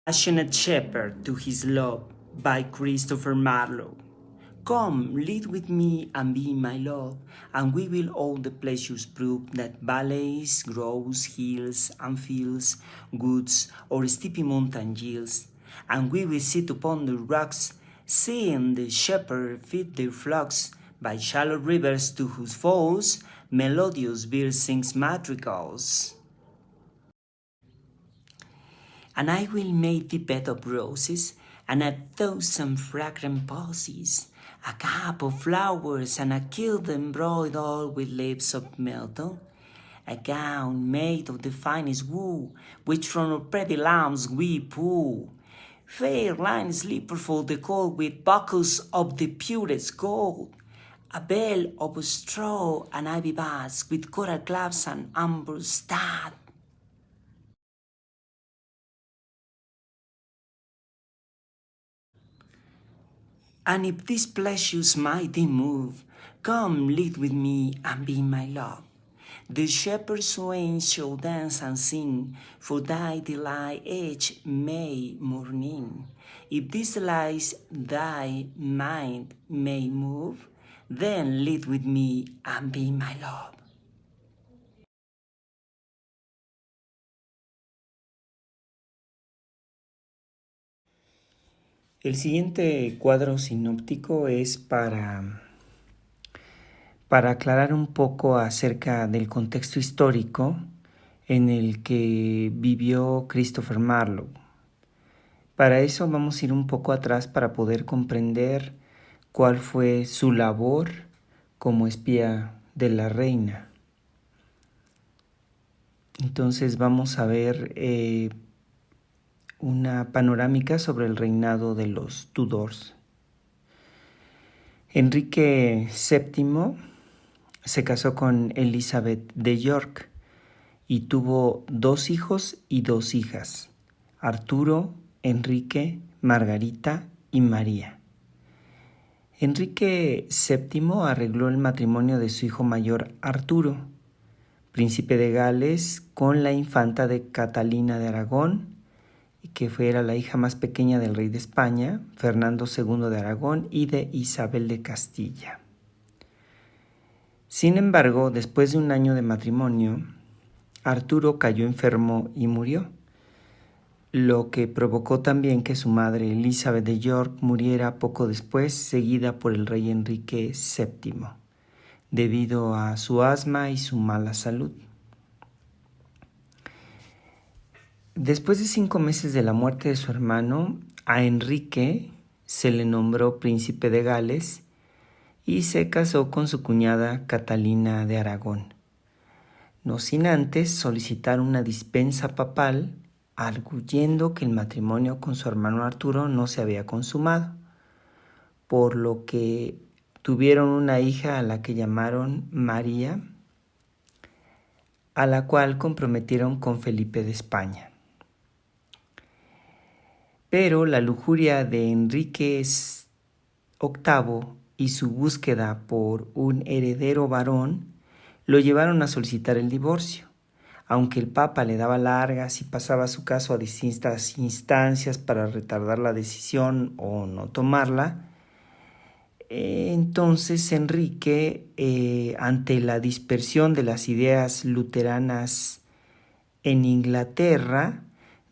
Passionate Shepherd to His Love by Christopher Marlowe. Come, lead with me and be my love, and we will all the pleasures prove that valleys, groves, hills, and fields, woods, or steepy mountain hills, and we will sit upon the rocks, seeing the shepherd feed their flocks by shallow rivers to whose falls melodious bird sings madrigals. And I will make the bed of roses, and 1,000 fragrant posies, a cup of flowers, and a kilt embroidered with leaves of myrtle, a gown made of the finest wool, which from our pretty lambs we pull, fair lined slippers for the cold, with buckles of the purest gold, a bell of straw and ivy boughs, with coral clasps and amber stud. And if these pleasures mighty move, come lead with me and be my love. The shepherd swains shall dance and sing, for thy delight each May morning. If these delights thy mind may move, then lead with me and be my love. El siguiente cuadro sinóptico es para aclarar un poco acerca del contexto histórico en el que vivió Christopher Marlowe. Para eso vamos a ir un poco atrás para poder comprender cuál fue su labor como espía de la reina. Entonces vamos a ver una panorámica sobre el reinado de los Tudors. Enrique VII se casó con Elizabeth de York y tuvo 2 hijos y 2 hijas, Arturo, Enrique, Margarita y María. Enrique VII arregló el matrimonio de su hijo mayor Arturo, príncipe de Gales, con la infanta de Catalina de Aragón, que era la hija más pequeña del rey de España, Fernando II de Aragón, y de Isabel de Castilla. Sin embargo, después de un año de matrimonio, Arturo cayó enfermo y murió, lo que provocó también que su madre Elizabeth de York muriera poco después, seguida por el rey Enrique VII, debido a su asma y su mala salud. Después de 5 meses de la muerte de su hermano, a Enrique se le nombró príncipe de Gales y se casó con su cuñada Catalina de Aragón, no sin antes solicitar una dispensa papal, arguyendo que el matrimonio con su hermano Arturo no se había consumado, por lo que tuvieron una hija a la que llamaron María, a la cual comprometieron con Felipe de España. Pero la lujuria de Enrique VIII y su búsqueda por un heredero varón lo llevaron a solicitar el divorcio, aunque el Papa le daba largas y pasaba su caso a distintas instancias para retardar la decisión o no tomarla. Entonces Enrique, ante la dispersión de las ideas luteranas en Inglaterra,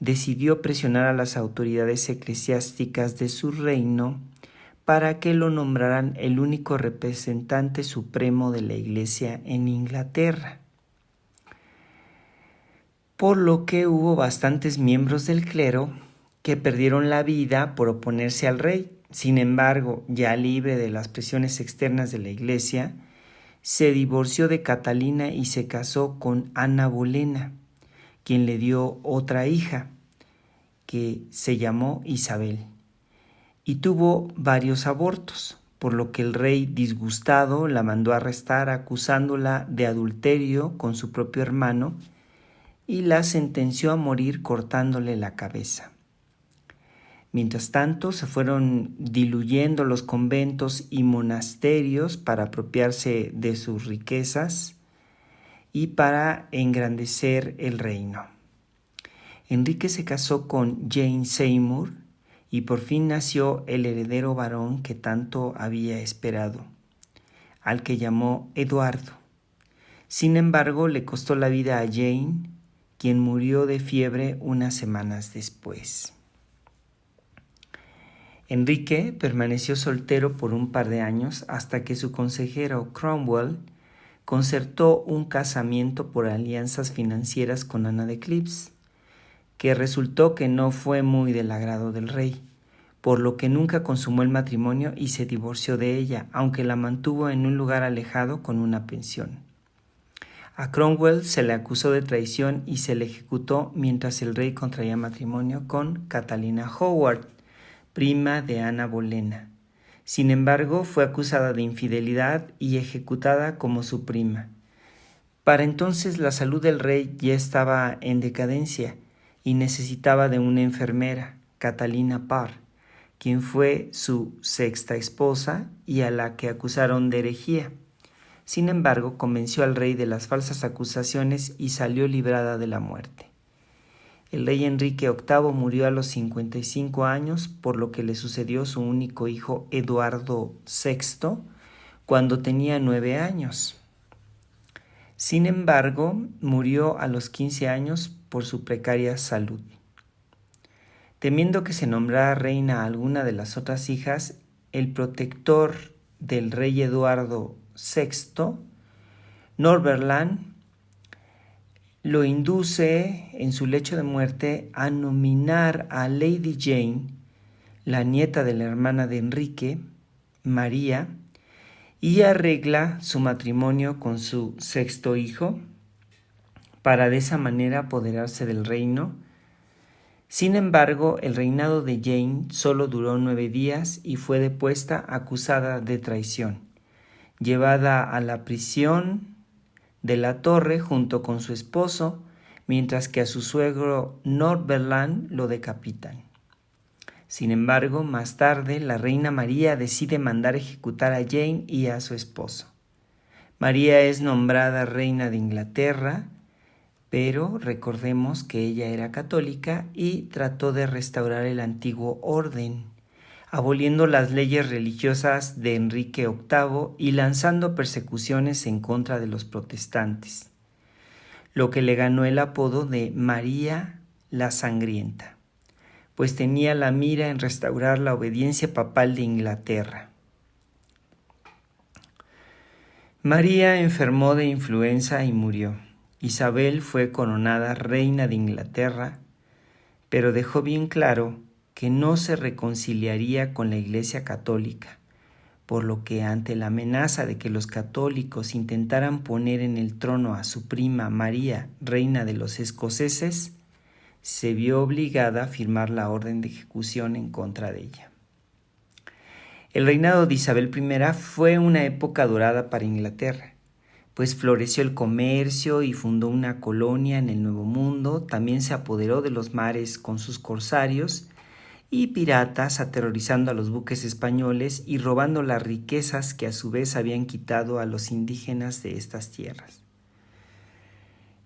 decidió presionar a las autoridades eclesiásticas de su reino para que lo nombraran el único representante supremo de la Iglesia en Inglaterra. Por lo que hubo bastantes miembros del clero que perdieron la vida por oponerse al rey. Sin embargo, ya libre de las presiones externas de la Iglesia, se divorció de Catalina y se casó con Ana Bolena, quien le dio otra hija, que se llamó Isabel, y tuvo varios abortos, por lo que el rey, disgustado, la mandó a arrestar acusándola de adulterio con su propio hermano y la sentenció a morir cortándole la cabeza. Mientras tanto, se fueron diluyendo los conventos y monasterios para apropiarse de sus riquezas y para engrandecer el reino. Enrique se casó con Jane Seymour y por fin nació el heredero varón que tanto había esperado, al que llamó Eduardo. Sin embargo, le costó la vida a Jane, quien murió de fiebre unas semanas después. Enrique permaneció soltero por un par de años hasta que su consejero Cromwell concertó un casamiento por alianzas financieras con Ana de Cleves, que resultó que no fue muy del agrado del rey, por lo que nunca consumó el matrimonio y se divorció de ella, aunque la mantuvo en un lugar alejado con una pensión. A Cromwell se le acusó de traición y se le ejecutó mientras el rey contraía matrimonio con Catalina Howard, prima de Ana Bolena. Sin embargo, fue acusada de infidelidad y ejecutada como su prima. Para entonces la salud del rey ya estaba en decadencia y necesitaba de una enfermera, Catalina Parr, quien fue su sexta esposa y a la que acusaron de herejía. Sin embargo, convenció al rey de las falsas acusaciones y salió librada de la muerte. El rey Enrique VIII murió a los 55 años, por lo que le sucedió su único hijo Eduardo VI cuando tenía 9 años. Sin embargo, murió a los 15 años por su precaria salud. Temiendo que se nombrara reina a alguna de las otras hijas, el protector del rey Eduardo VI, Northumberland, lo induce en su lecho de muerte a nominar a Lady Jane, la nieta de la hermana de Enrique, María, y arregla su matrimonio con su sexto hijo para de esa manera apoderarse del reino. Sin embargo, el reinado de Jane solo duró 9 días y fue depuesta acusada de traición, llevada a la prisión de la Torre junto con su esposo, mientras que a su suegro Northumberland lo decapitan. Sin embargo, más tarde, la reina María decide mandar ejecutar a Jane y a su esposo. María es nombrada reina de Inglaterra, pero recordemos que ella era católica y trató de restaurar el antiguo orden, aboliendo las leyes religiosas de Enrique VIII y lanzando persecuciones en contra de los protestantes, lo que le ganó el apodo de María la Sangrienta, pues tenía la mira en restaurar la obediencia papal de Inglaterra. María enfermó de influenza y murió. Isabel fue coronada reina de Inglaterra, pero dejó bien claro que no se reconciliaría con la Iglesia Católica, por lo que ante la amenaza de que los católicos intentaran poner en el trono a su prima María, reina de los escoceses, se vio obligada a firmar la orden de ejecución en contra de ella. El reinado de Isabel I fue una época dorada para Inglaterra, pues floreció el comercio y fundó una colonia en el Nuevo Mundo. También se apoderó de los mares con sus corsarios y piratas, aterrorizando a los buques españoles y robando las riquezas que a su vez habían quitado a los indígenas de estas tierras.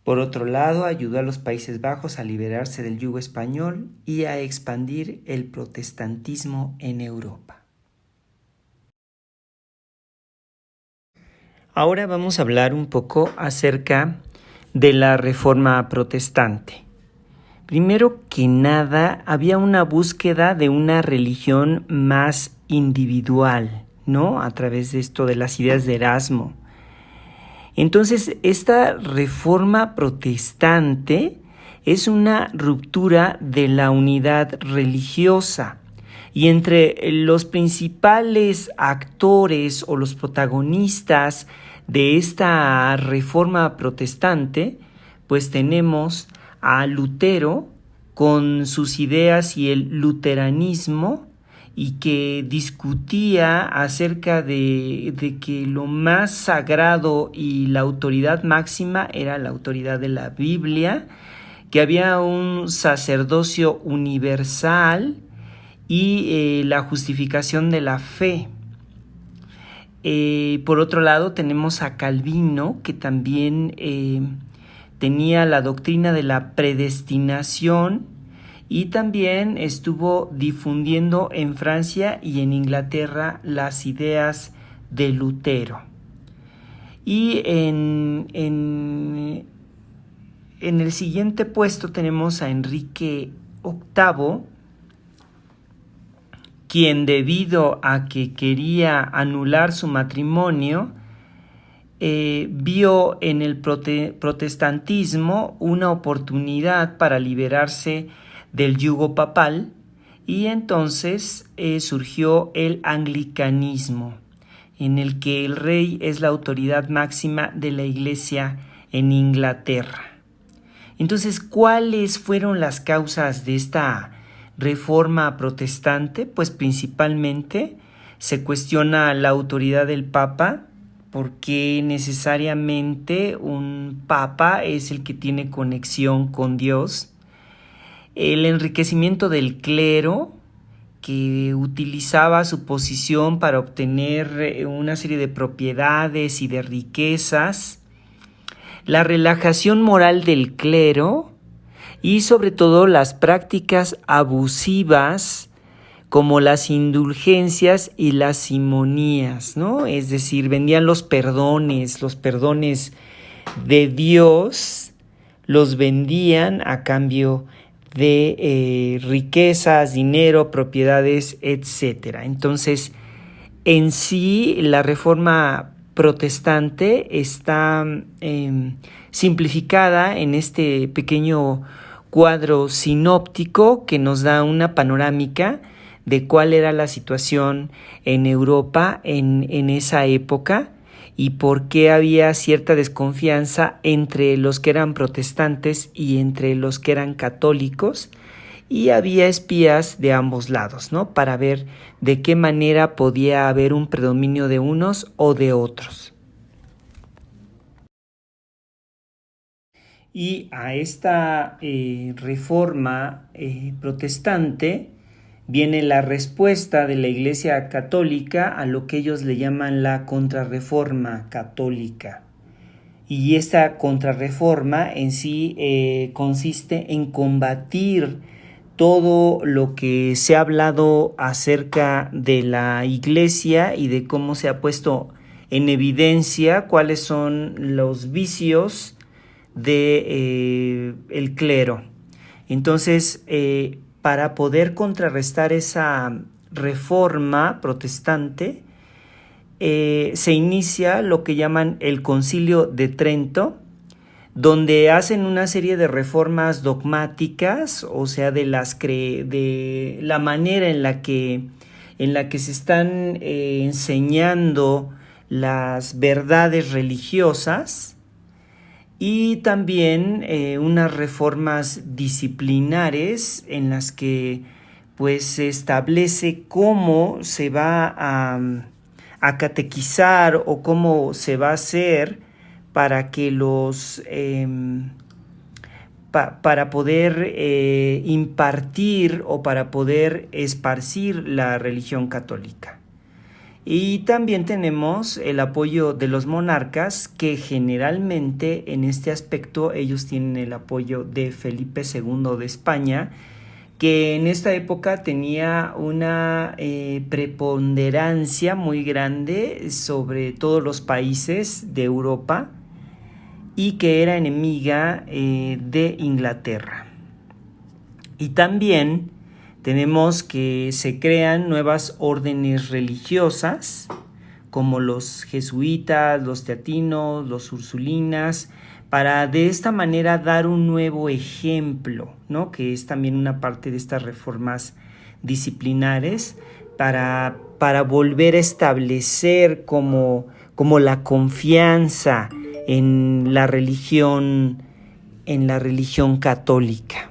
Por otro lado, ayudó a los Países Bajos a liberarse del yugo español y a expandir el protestantismo en Europa. Ahora vamos a hablar un poco acerca de la Reforma Protestante. Primero que nada, había una búsqueda de una religión más individual, ¿no? A través de esto de las ideas de Erasmo. Entonces, esta Reforma Protestante es una ruptura de la unidad religiosa. Y entre los principales actores o los protagonistas de esta Reforma Protestante, pues tenemos a Lutero con sus ideas y el luteranismo, y que discutía acerca de que lo más sagrado y la autoridad máxima era la autoridad de la Biblia, que había un sacerdocio universal y la justificación de la fe. Por otro lado, tenemos a Calvino, que también tenía la doctrina de la predestinación y también estuvo difundiendo en Francia y en Inglaterra las ideas de Lutero. Y en el siguiente puesto tenemos a Enrique VIII, quien debido a que quería anular su matrimonio, vio en el protestantismo una oportunidad para liberarse del yugo papal y entonces surgió el anglicanismo, en el que el rey es la autoridad máxima de la Iglesia en Inglaterra. Entonces, ¿cuáles fueron las causas de esta reforma protestante? Pues principalmente se cuestiona la autoridad del Papa, porque necesariamente un Papa es el que tiene conexión con Dios. El enriquecimiento del clero, que utilizaba su posición para obtener una serie de propiedades y de riquezas. La relajación moral del clero y sobre todo las prácticas abusivas como las indulgencias y las simonías, ¿no? Es decir, vendían los perdones de Dios, los vendían a cambio de riquezas, dinero, propiedades, etc. Entonces, en sí, la reforma protestante está simplificada en este pequeño cuadro sinóptico que nos da una panorámica de cuál era la situación en Europa en esa época y por qué había cierta desconfianza entre los que eran protestantes y entre los que eran católicos, y había espías de ambos lados, ¿no? Para ver de qué manera podía haber un predominio de unos o de otros. Y a esta reforma protestante viene la respuesta de la Iglesia Católica a lo que ellos le llaman la Contrarreforma Católica. Y esta contrarreforma en sí consiste en combatir todo lo que se ha hablado acerca de la Iglesia y de cómo se ha puesto en evidencia cuáles son los vicios de el clero. Entonces, para poder contrarrestar esa reforma protestante, se inicia lo que llaman el Concilio de Trento, donde hacen una serie de reformas dogmáticas, o sea, de la manera en la que se están enseñando las verdades religiosas, y también unas reformas disciplinares en las que pues se establece cómo se va a catequizar o cómo se va a hacer para que para poder impartir o para poder esparcir la religión católica. Y también tenemos el apoyo de los monarcas, que generalmente en este aspecto ellos tienen el apoyo de Felipe II de España, que en esta época tenía una preponderancia muy grande sobre todos los países de Europa y que era enemiga de Inglaterra. Y también tenemos que se crean nuevas órdenes religiosas, como los jesuitas, los teatinos, los ursulinas, para de esta manera dar un nuevo ejemplo, ¿no? Que es también una parte de estas reformas disciplinares, para volver a establecer como la confianza en la religión católica.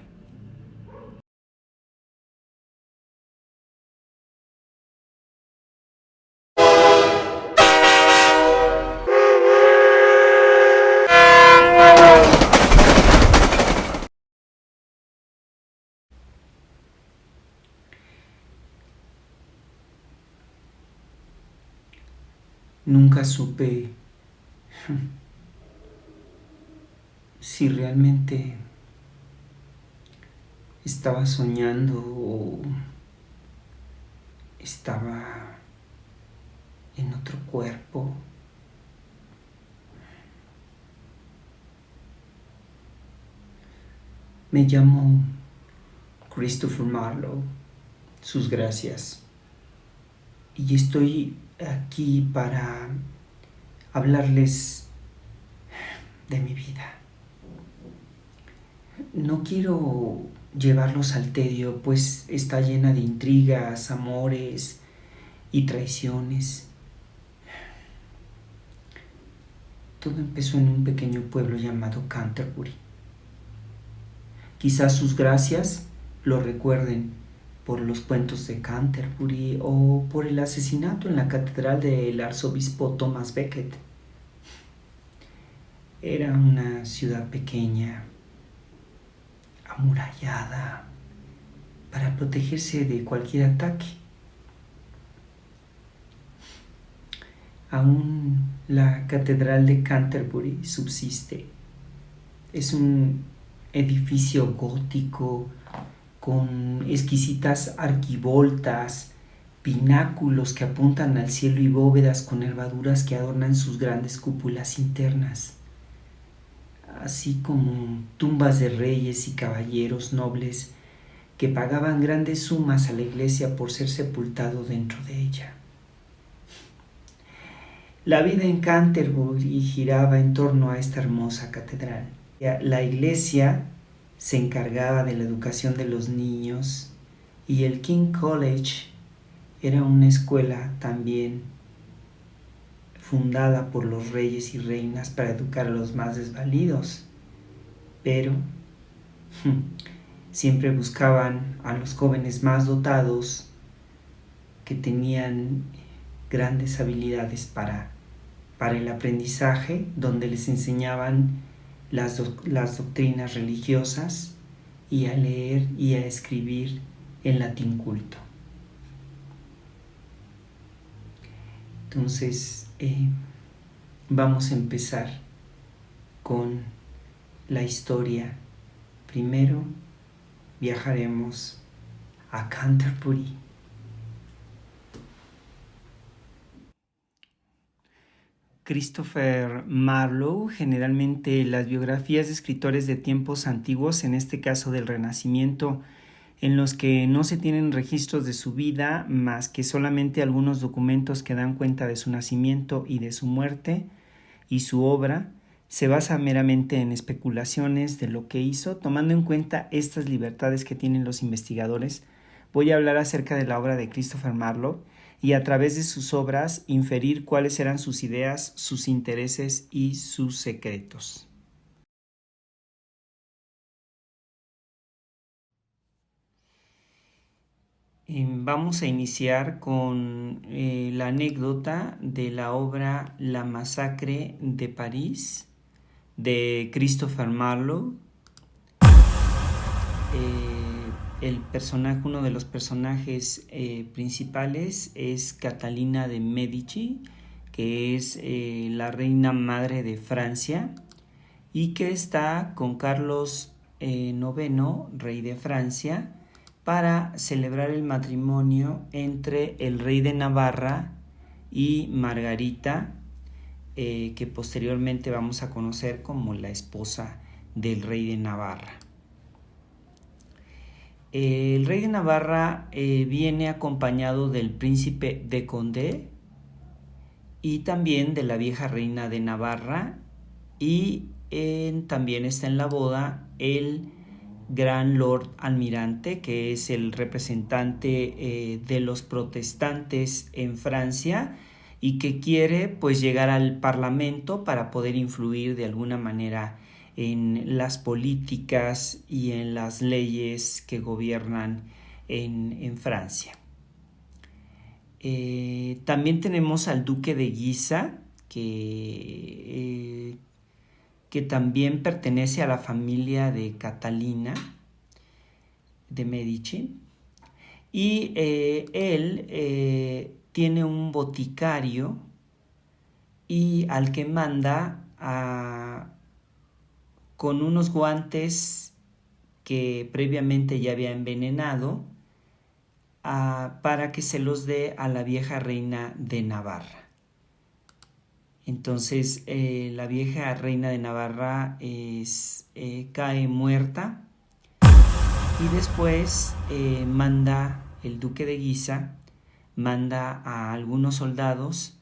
Nunca supe si realmente estaba soñando o estaba en otro cuerpo. Me llamo Christopher Marlowe, sus gracias, y estoy aquí para hablarles de mi vida. No quiero llevarlos al tedio, pues está llena de intrigas, amores y traiciones. Todo empezó en un pequeño pueblo llamado Canterbury. Quizás sus gracias lo recuerden por los cuentos de Canterbury o por el asesinato en la catedral del arzobispo Thomas Becket. Era una ciudad pequeña, amurallada, para protegerse de cualquier ataque. Aún la catedral de Canterbury subsiste. Es un edificio gótico con exquisitas arquivoltas, pináculos que apuntan al cielo y bóvedas con nervaduras que adornan sus grandes cúpulas internas, así como tumbas de reyes y caballeros nobles que pagaban grandes sumas a la iglesia por ser sepultado dentro de ella. La vida en Canterbury giraba en torno a esta hermosa catedral. La iglesia se encargaba de la educación de los niños y el King College era una escuela también fundada por los reyes y reinas para educar a los más desvalidos. Pero siempre buscaban a los jóvenes más dotados que tenían grandes habilidades para el aprendizaje, donde les enseñaban las doctrinas religiosas y a leer y a escribir en latín culto. Entonces, vamos a empezar con la historia. Primero viajaremos a Canterbury. Christopher Marlowe, generalmente las biografías de escritores de tiempos antiguos, en este caso del Renacimiento, en los que no se tienen registros de su vida más que solamente algunos documentos que dan cuenta de su nacimiento y de su muerte, y su obra se basa meramente en especulaciones de lo que hizo. Tomando en cuenta estas libertades que tienen los investigadores, voy a hablar acerca de la obra de Christopher Marlowe y a través de sus obras inferir cuáles eran sus ideas, sus intereses y sus secretos. Vamos a iniciar con la anécdota de la obra La masacre de París de Christopher Marlowe. Uno de los personajes principales es Catalina de Medici, que es la reina madre de Francia y que está con Carlos IX, rey de Francia, para celebrar el matrimonio entre el rey de Navarra y Margarita, que posteriormente vamos a conocer como la esposa del rey de Navarra. El rey de Navarra viene acompañado del príncipe de Condé y también de la vieja reina de Navarra, y también está en la boda el gran Lord Almirante, que es el representante de los protestantes en Francia y que quiere pues llegar al Parlamento para poder influir de alguna manera en las políticas y en las leyes que gobiernan en Francia. También tenemos al duque de Guisa, que también pertenece a la familia de Catalina de Medici, y él tiene un boticario y al que manda a con unos guantes que previamente ya había envenenado para que se los dé a la vieja reina de Navarra. Entonces la vieja reina de Navarra cae muerta y después el duque de Guisa manda a algunos soldados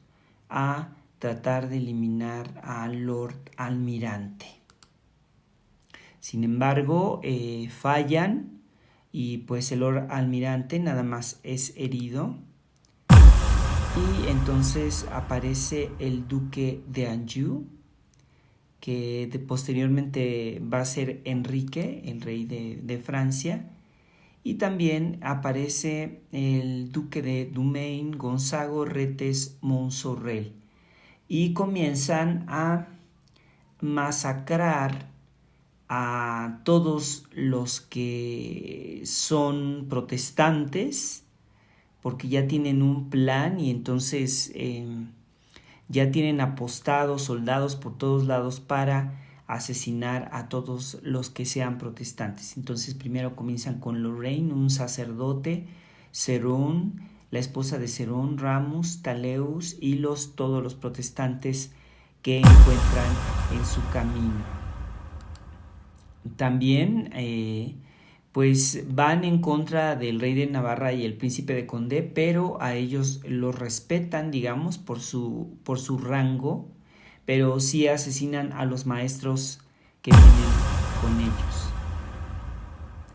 a tratar de eliminar al Lord Almirante. Sin embargo, fallan y pues el Lord Almirante nada más es herido. Y entonces aparece el duque de Anjou, que posteriormente va a ser Enrique, el rey de Francia. Y también aparece el duque de Dumaine, Gonzago Retes Montsorel. Y comienzan a masacrar a todos los que son protestantes, porque ya tienen un plan y entonces ya tienen apostados soldados por todos lados para asesinar a todos los que sean protestantes. Entonces primero comienzan con Lorraine, un sacerdote, Cerón, la esposa de Cerón, Ramus, Taleus y todos los protestantes que encuentran en su camino. También pues van en contra del rey de Navarra y el príncipe de Condé, pero a ellos los respetan, digamos, por su rango, pero sí asesinan a los maestros que vienen con ellos.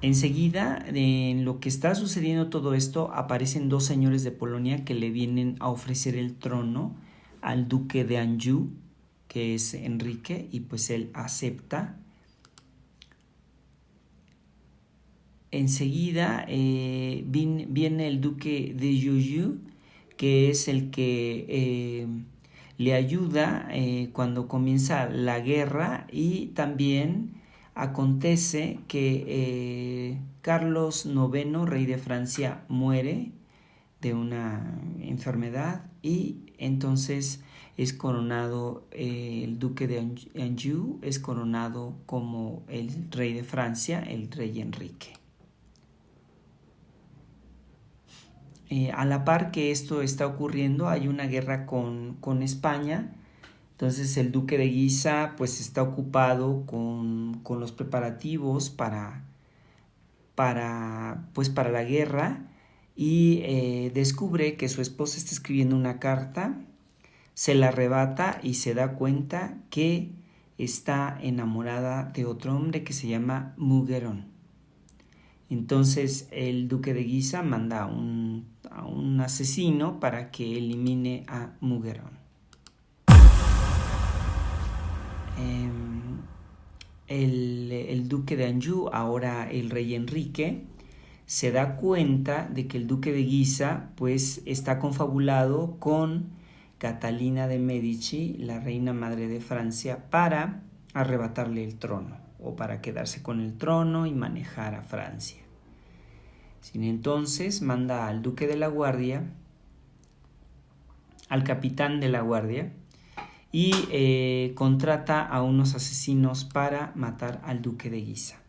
Enseguida, en lo que está sucediendo todo esto, aparecen dos señores de Polonia que le vienen a ofrecer el trono al duque de Anjou, que es Enrique, y pues él acepta. Enseguida viene el duque de Anjou, que es el que le ayuda cuando comienza la guerra, y también acontece que Carlos IX, rey de Francia, muere de una enfermedad y entonces es coronado el duque de Anjou, es coronado como el rey de Francia, el rey Enrique. A la par que esto está ocurriendo, hay una guerra con España. Entonces el duque de Guisa pues está ocupado con los preparativos para la guerra y descubre que su esposa está escribiendo una carta, se la arrebata y se da cuenta que está enamorada de otro hombre que se llama Muguerón. Entonces el duque de Guisa manda a un asesino para que elimine a Muguerón. El duque de Anjou, ahora el rey Enrique, se da cuenta de que el duque de Guisa pues está confabulado con Catalina de Medici, la reina madre de Francia, para arrebatarle el trono o para quedarse con el trono y manejar a Francia. Entonces manda al duque de la guardia, al capitán de la guardia, y contrata a unos asesinos para matar al duque de Guisa.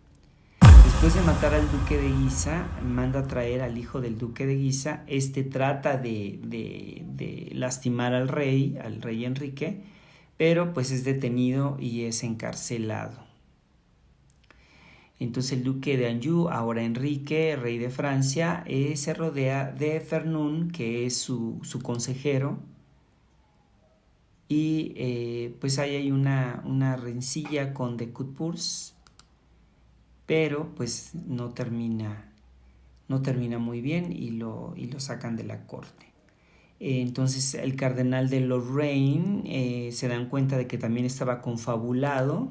Después de matar al duque de Guisa, manda a traer al hijo del duque de Guisa. Trata de lastimar al rey Enrique, pero pues es detenido y es encarcelado. Entonces el duque de Anjou, ahora Enrique, rey de Francia, se rodea de Fernún, que es su consejero, y pues ahí hay una rencilla con de Coutpurs, pero pues no termina muy bien y lo sacan de la corte. Entonces el cardenal de Lorraine se dan cuenta de que también estaba confabulado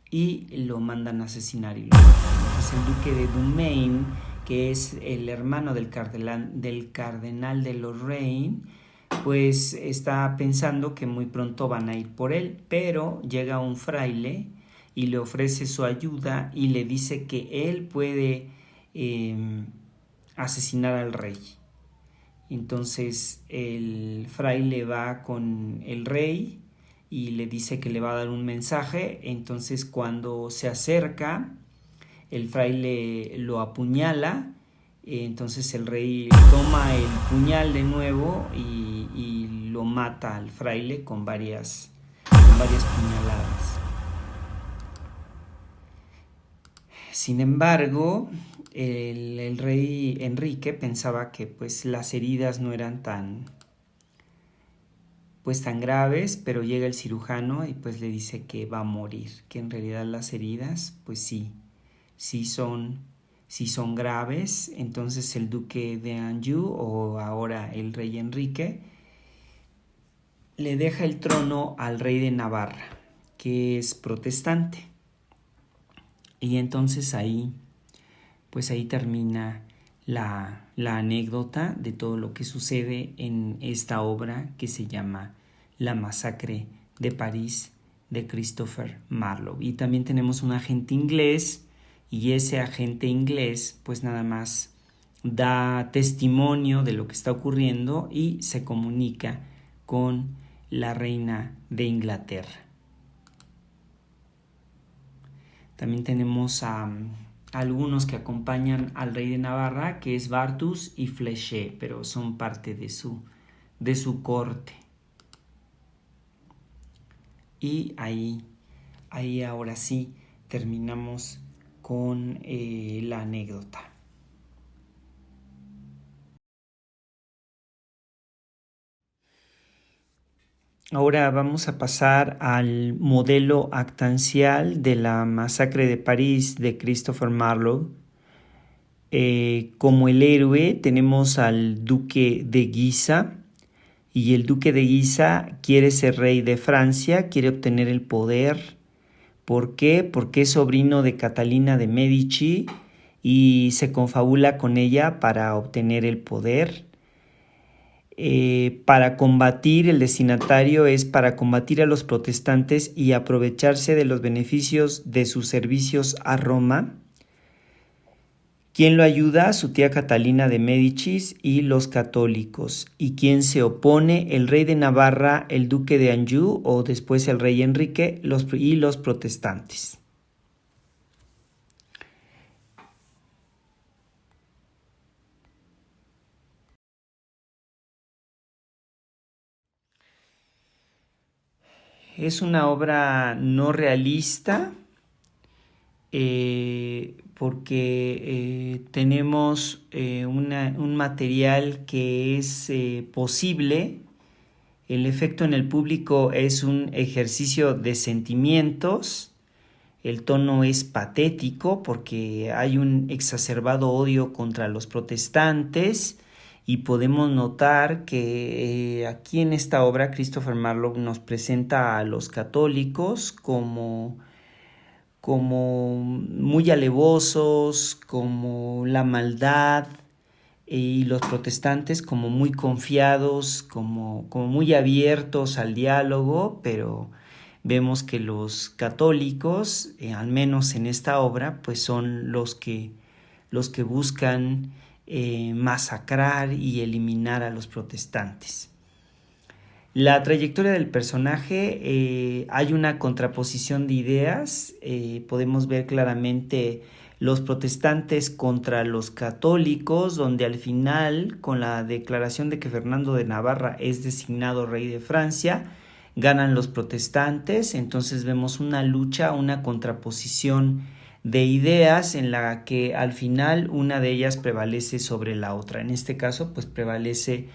y lo mandan a asesinar. Entonces el duque de Dumaine, que es el hermano del cardenal de Lorraine, pues está pensando que muy pronto van a ir por él, pero llega un fraile y le ofrece su ayuda y le dice que él puede asesinar al rey. Entonces el fraile va con el rey y le dice que le va a dar un mensaje. Entonces cuando se acerca, el fraile lo apuñala. Entonces el rey toma el puñal de nuevo y lo mata al fraile con varias puñaladas. Sin embargo, el rey Enrique pensaba que pues las heridas no eran tan graves, pero llega el cirujano y pues le dice que va a morir, que en realidad las heridas pues sí son graves. Entonces el duque de Anjou, o ahora el rey Enrique, le deja el trono al rey de Navarra, que es protestante. Y entonces ahí termina la anécdota de todo lo que sucede en esta obra que se llama La masacre de París, de Christopher Marlowe. Y también tenemos un agente inglés, y ese agente inglés pues nada más da testimonio de lo que está ocurriendo y se comunica con la reina de Inglaterra. También tenemos a algunos que acompañan al rey de Navarra, que es Barthus y Fléchet, pero son parte de su corte. Y ahí ahora sí terminamos con la anécdota. Ahora vamos a pasar al modelo actancial de la masacre de París de Christopher Marlowe. Como el héroe tenemos al duque de Guisa, y el duque de Guisa quiere ser rey de Francia, quiere obtener el poder. ¿Por qué? Porque es sobrino de Catalina de Medici y se confabula con ella para obtener el poder. El destinatario es para combatir a los protestantes y aprovecharse de los beneficios de sus servicios a Roma. ¿Quién lo ayuda? Su tía Catalina de Médicis y los católicos. ¿Y quién se opone? El rey de Navarra, el duque de Anjou, o después el rey Enrique, y los protestantes. Es una obra no realista, porque tenemos un material que es posible. El efecto en el público es un ejercicio de sentimientos. El tono es patético porque hay un exacerbado odio contra los protestantes, y podemos notar que aquí en esta obra Christopher Marlowe nos presenta a los católicos como muy alevosos, como la maldad, y los protestantes como muy confiados, como muy abiertos al diálogo. Pero vemos que los católicos, al menos en esta obra, pues son los que buscan masacrar y eliminar a los protestantes. La trayectoria del personaje, hay una contraposición de ideas. Podemos ver claramente los protestantes contra los católicos, donde al final, con la declaración de que Fernando de Navarra es designado rey de Francia, ganan los protestantes. Entonces vemos una lucha, una contraposición de ideas en la que al final una de ellas prevalece sobre la otra. En este caso, pues prevalecen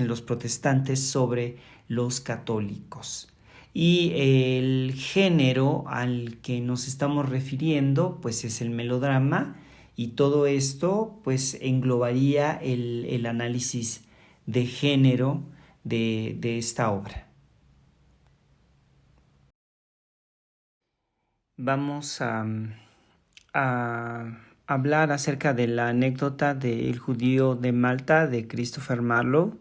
los protestantes sobre los católicos. Y el género al que nos estamos refiriendo pues es el melodrama, y todo esto pues englobaría el análisis de género de esta obra. Vamos a hablar acerca de la anécdota del judío de Malta de Christopher Marlowe,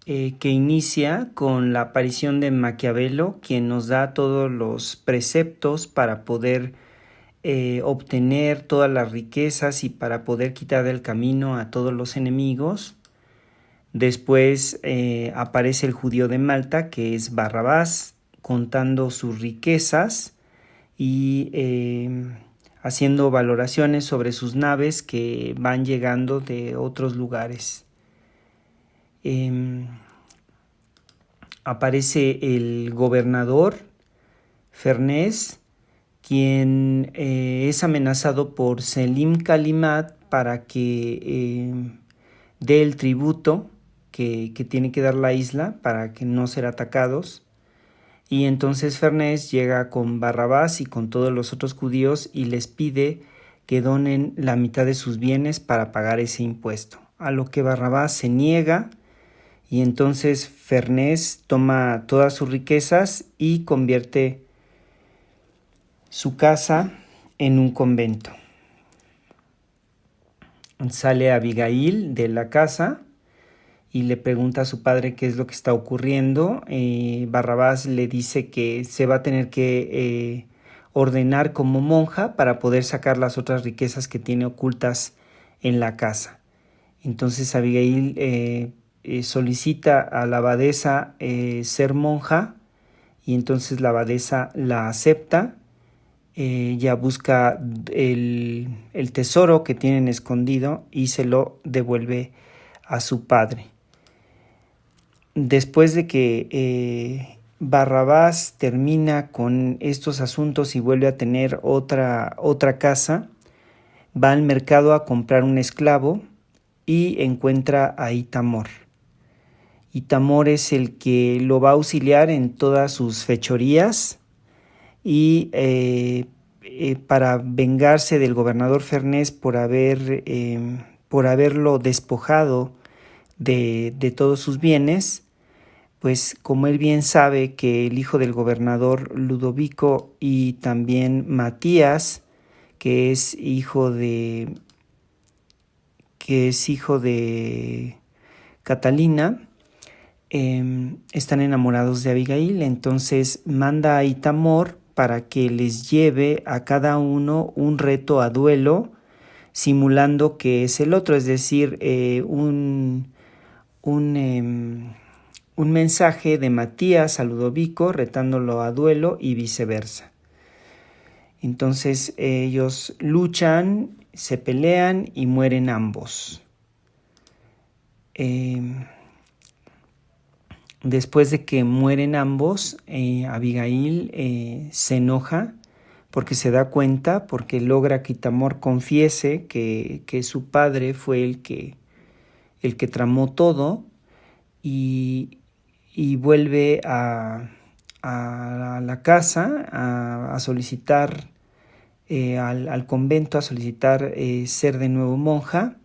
que inicia con la aparición de Maquiavelo, quien nos da todos los preceptos para poder obtener todas las riquezas y para poder quitar del camino a todos los enemigos. Después aparece el judío de Malta, que es Barrabás, contando sus riquezas y haciendo valoraciones sobre sus naves que van llegando de otros lugares. Aparece el gobernador Fernés, quien es amenazado por Selim Kalimat para que dé el tributo que tiene que dar la isla para que no ser atacados. Y entonces Fernés llega con Barrabás y con todos los otros judíos y les pide que donen la mitad de sus bienes para pagar ese impuesto. A lo que Barrabás se niega y entonces Fernés toma todas sus riquezas y convierte su casa en un convento. Sale Abigail de la casa y le pregunta a su padre qué es lo que está ocurriendo. Barrabás le dice que se va a tener que ordenar como monja para poder sacar las otras riquezas que tiene ocultas en la casa. Entonces Abigail solicita a la abadesa ser monja y entonces la abadesa la acepta. Ella busca el tesoro que tienen escondido y se lo devuelve a su padre. Después de que Barrabás termina con estos asuntos y vuelve a tener otra casa, va al mercado a comprar un esclavo y encuentra a Itamor. Itamor es el que lo va a auxiliar en todas sus fechorías y para vengarse del gobernador Fernés por haberlo despojado de todos sus bienes, pues como él bien sabe que el hijo del gobernador Ludovico y también Matías, que es hijo de Catalina, están enamorados de Abigail, entonces manda a Itamor para que les lleve a cada uno un reto a duelo, simulando que es el otro, es decir, un mensaje de Matías a Ludovico retándolo a duelo y viceversa. Entonces ellos luchan, se pelean y mueren ambos. Después de que mueren ambos, Abigail se enoja porque se da cuenta, porque logra que Itamor confiese que su padre fue el que tramó todo y vuelve a la casa a solicitar al convento, a solicitar ser de nuevo monja.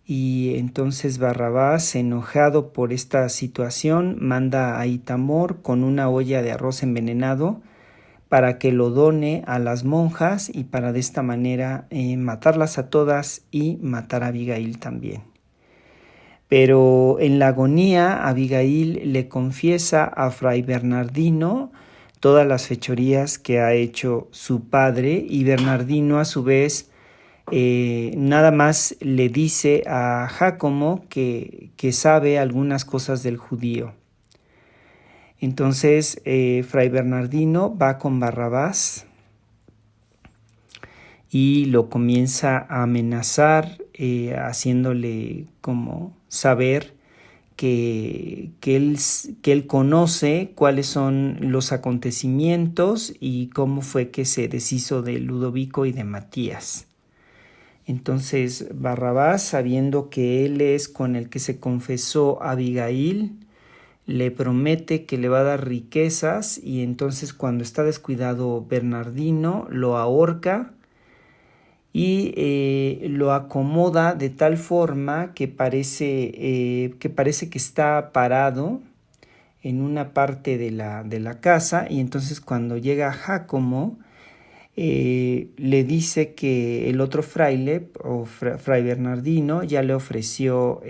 Y entonces Barrabás, enojado por esta situación, manda a Itamor con una olla de arroz envenenado para que lo done a las monjas y para de esta manera matarlas a todas y matar a Abigail también. Pero en la agonía Abigail le confiesa a Fray Bernardino todas las fechorías que ha hecho su padre y Bernardino a su vez nada más le dice a Jácomo que sabe algunas cosas del judío. Entonces Fray Bernardino va con Barrabás y lo comienza a amenazar, haciéndole como saber que él conoce cuáles son los acontecimientos y cómo fue que se deshizo de Ludovico y de Matías. Entonces Barrabás, sabiendo que él es con el que se confesó Abigail, le promete que le va a dar riquezas y entonces cuando está descuidado Bernardino lo ahorca y lo acomoda de tal forma que parece que está parado en una parte de la casa y entonces cuando llega Jácomo le dice que el otro fraile o Fray Bernardino ya le ofreció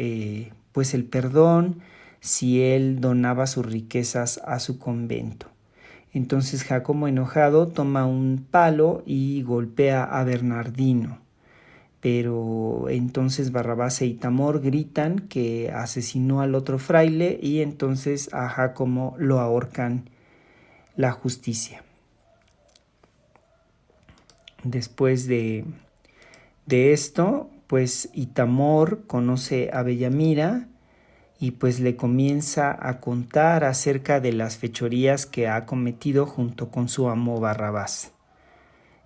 pues el perdón si él donaba sus riquezas a su convento. Entonces Jácomo, enojado, toma un palo y golpea a Bernardino. pero entonces Barrabás e Itamor gritan que asesinó al otro fraile y entonces a Jácomo lo ahorcan la justicia. Después de esto, pues Itamor conoce a Bellamira y pues le comienza a contar acerca de las fechorías que ha cometido junto con su amo Barrabás.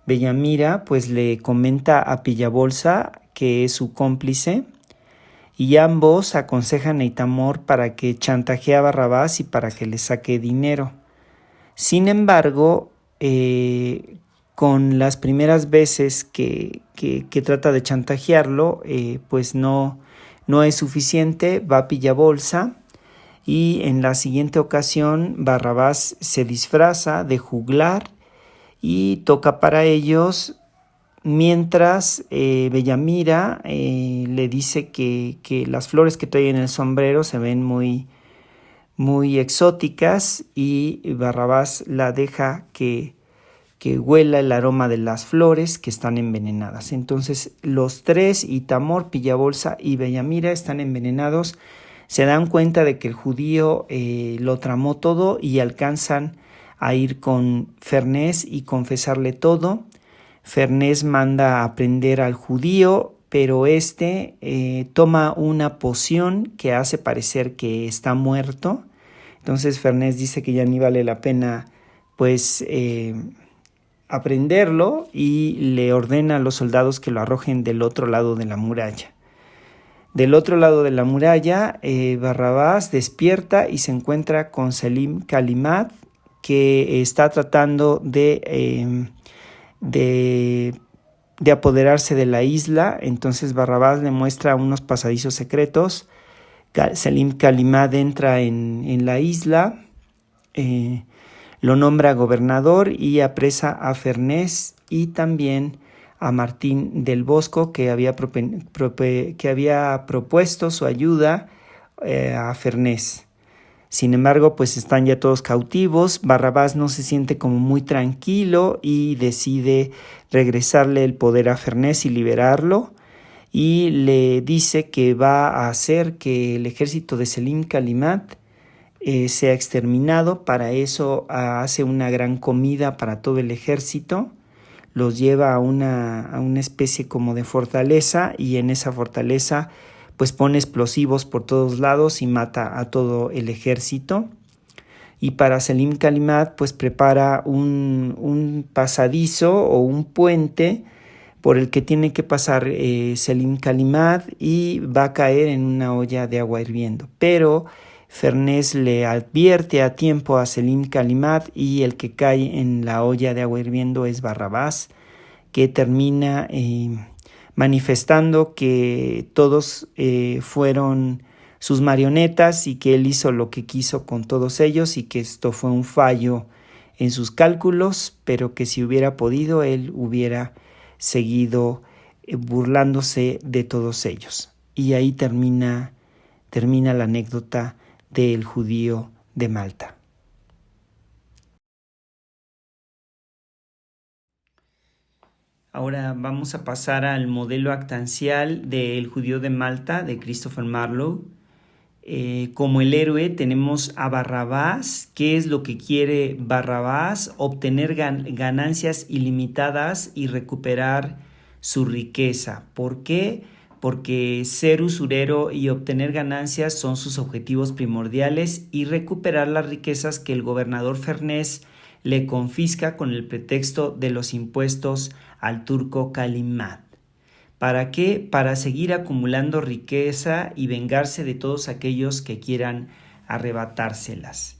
Bellamira pues le comenta a Pillabolsa, que es su cómplice, y ambos aconsejan a Itamor para que chantajee a Barrabás y para que le saque dinero. Sin embargo, con las primeras veces que trata de chantajearlo, pues no es suficiente, va a Pillabolsa y en la siguiente ocasión Barrabás se disfraza de juglar y toca para ellos, mientras Bellamira le dice que las flores que trae en el sombrero se ven muy exóticas y Barrabás la deja que huela el aroma de las flores que están envenenadas. Entonces los tres, Itamor, Pillabolsa y Bellamira, están envenenados. Se dan cuenta de que el judío lo tramó todo y alcanzan a ir con Fernés y confesarle todo. Fernés manda a prender al judío, pero toma una poción que hace parecer que está muerto. Entonces Fernés dice que ya ni vale la pena pues aprenderlo y le ordena a los soldados que lo arrojen del otro lado de la muralla. Del otro lado de la muralla, Barrabás despierta y se encuentra con Selim Kalimat, que está tratando de apoderarse de la isla. Entonces Barrabás le muestra unos pasadizos secretos. Selim Kalimat entra en la isla, lo nombra gobernador y apresa a Fernés y también a Martín del Bosco, que había propuesto su ayuda a Fernés. Sin embargo, pues están ya todos cautivos. Barrabás no se siente como muy tranquilo y decide regresarle el poder a Fernés y liberarlo. Y le dice que va a hacer que el ejército de Selim Kalimat sea exterminado. Para eso hace una gran comida para todo el ejército. Los lleva a una especie como de fortaleza y en esa fortaleza pues pone explosivos por todos lados y mata a todo el ejército. Y para Selim Kalimat pues prepara un pasadizo o un puente por el que tiene que pasar Selim Kalimat y va a caer en una olla de agua hirviendo. Pero Fernés le advierte a tiempo a Selim Kalimat y el que cae en la olla de agua hirviendo es Barrabás, que termina manifestando que todos fueron sus marionetas y que él hizo lo que quiso con todos ellos y que esto fue un fallo en sus cálculos, pero que si hubiera podido él hubiera seguido burlándose de todos ellos. Y ahí termina la anécdota del judío de Malta. Ahora vamos a pasar al modelo actancial del judío de Malta de Christopher Marlowe. Como el héroe tenemos a Barrabás. ¿Qué es lo que quiere Barrabás? Obtener ganancias ilimitadas y recuperar su riqueza. ¿Por qué? Porque ser usurero y obtener ganancias son sus objetivos primordiales y recuperar las riquezas que el gobernador Fernés le confisca con el pretexto de los impuestos al turco Kalimat. ¿Para qué? Para seguir acumulando riqueza y vengarse de todos aquellos que quieran arrebatárselas.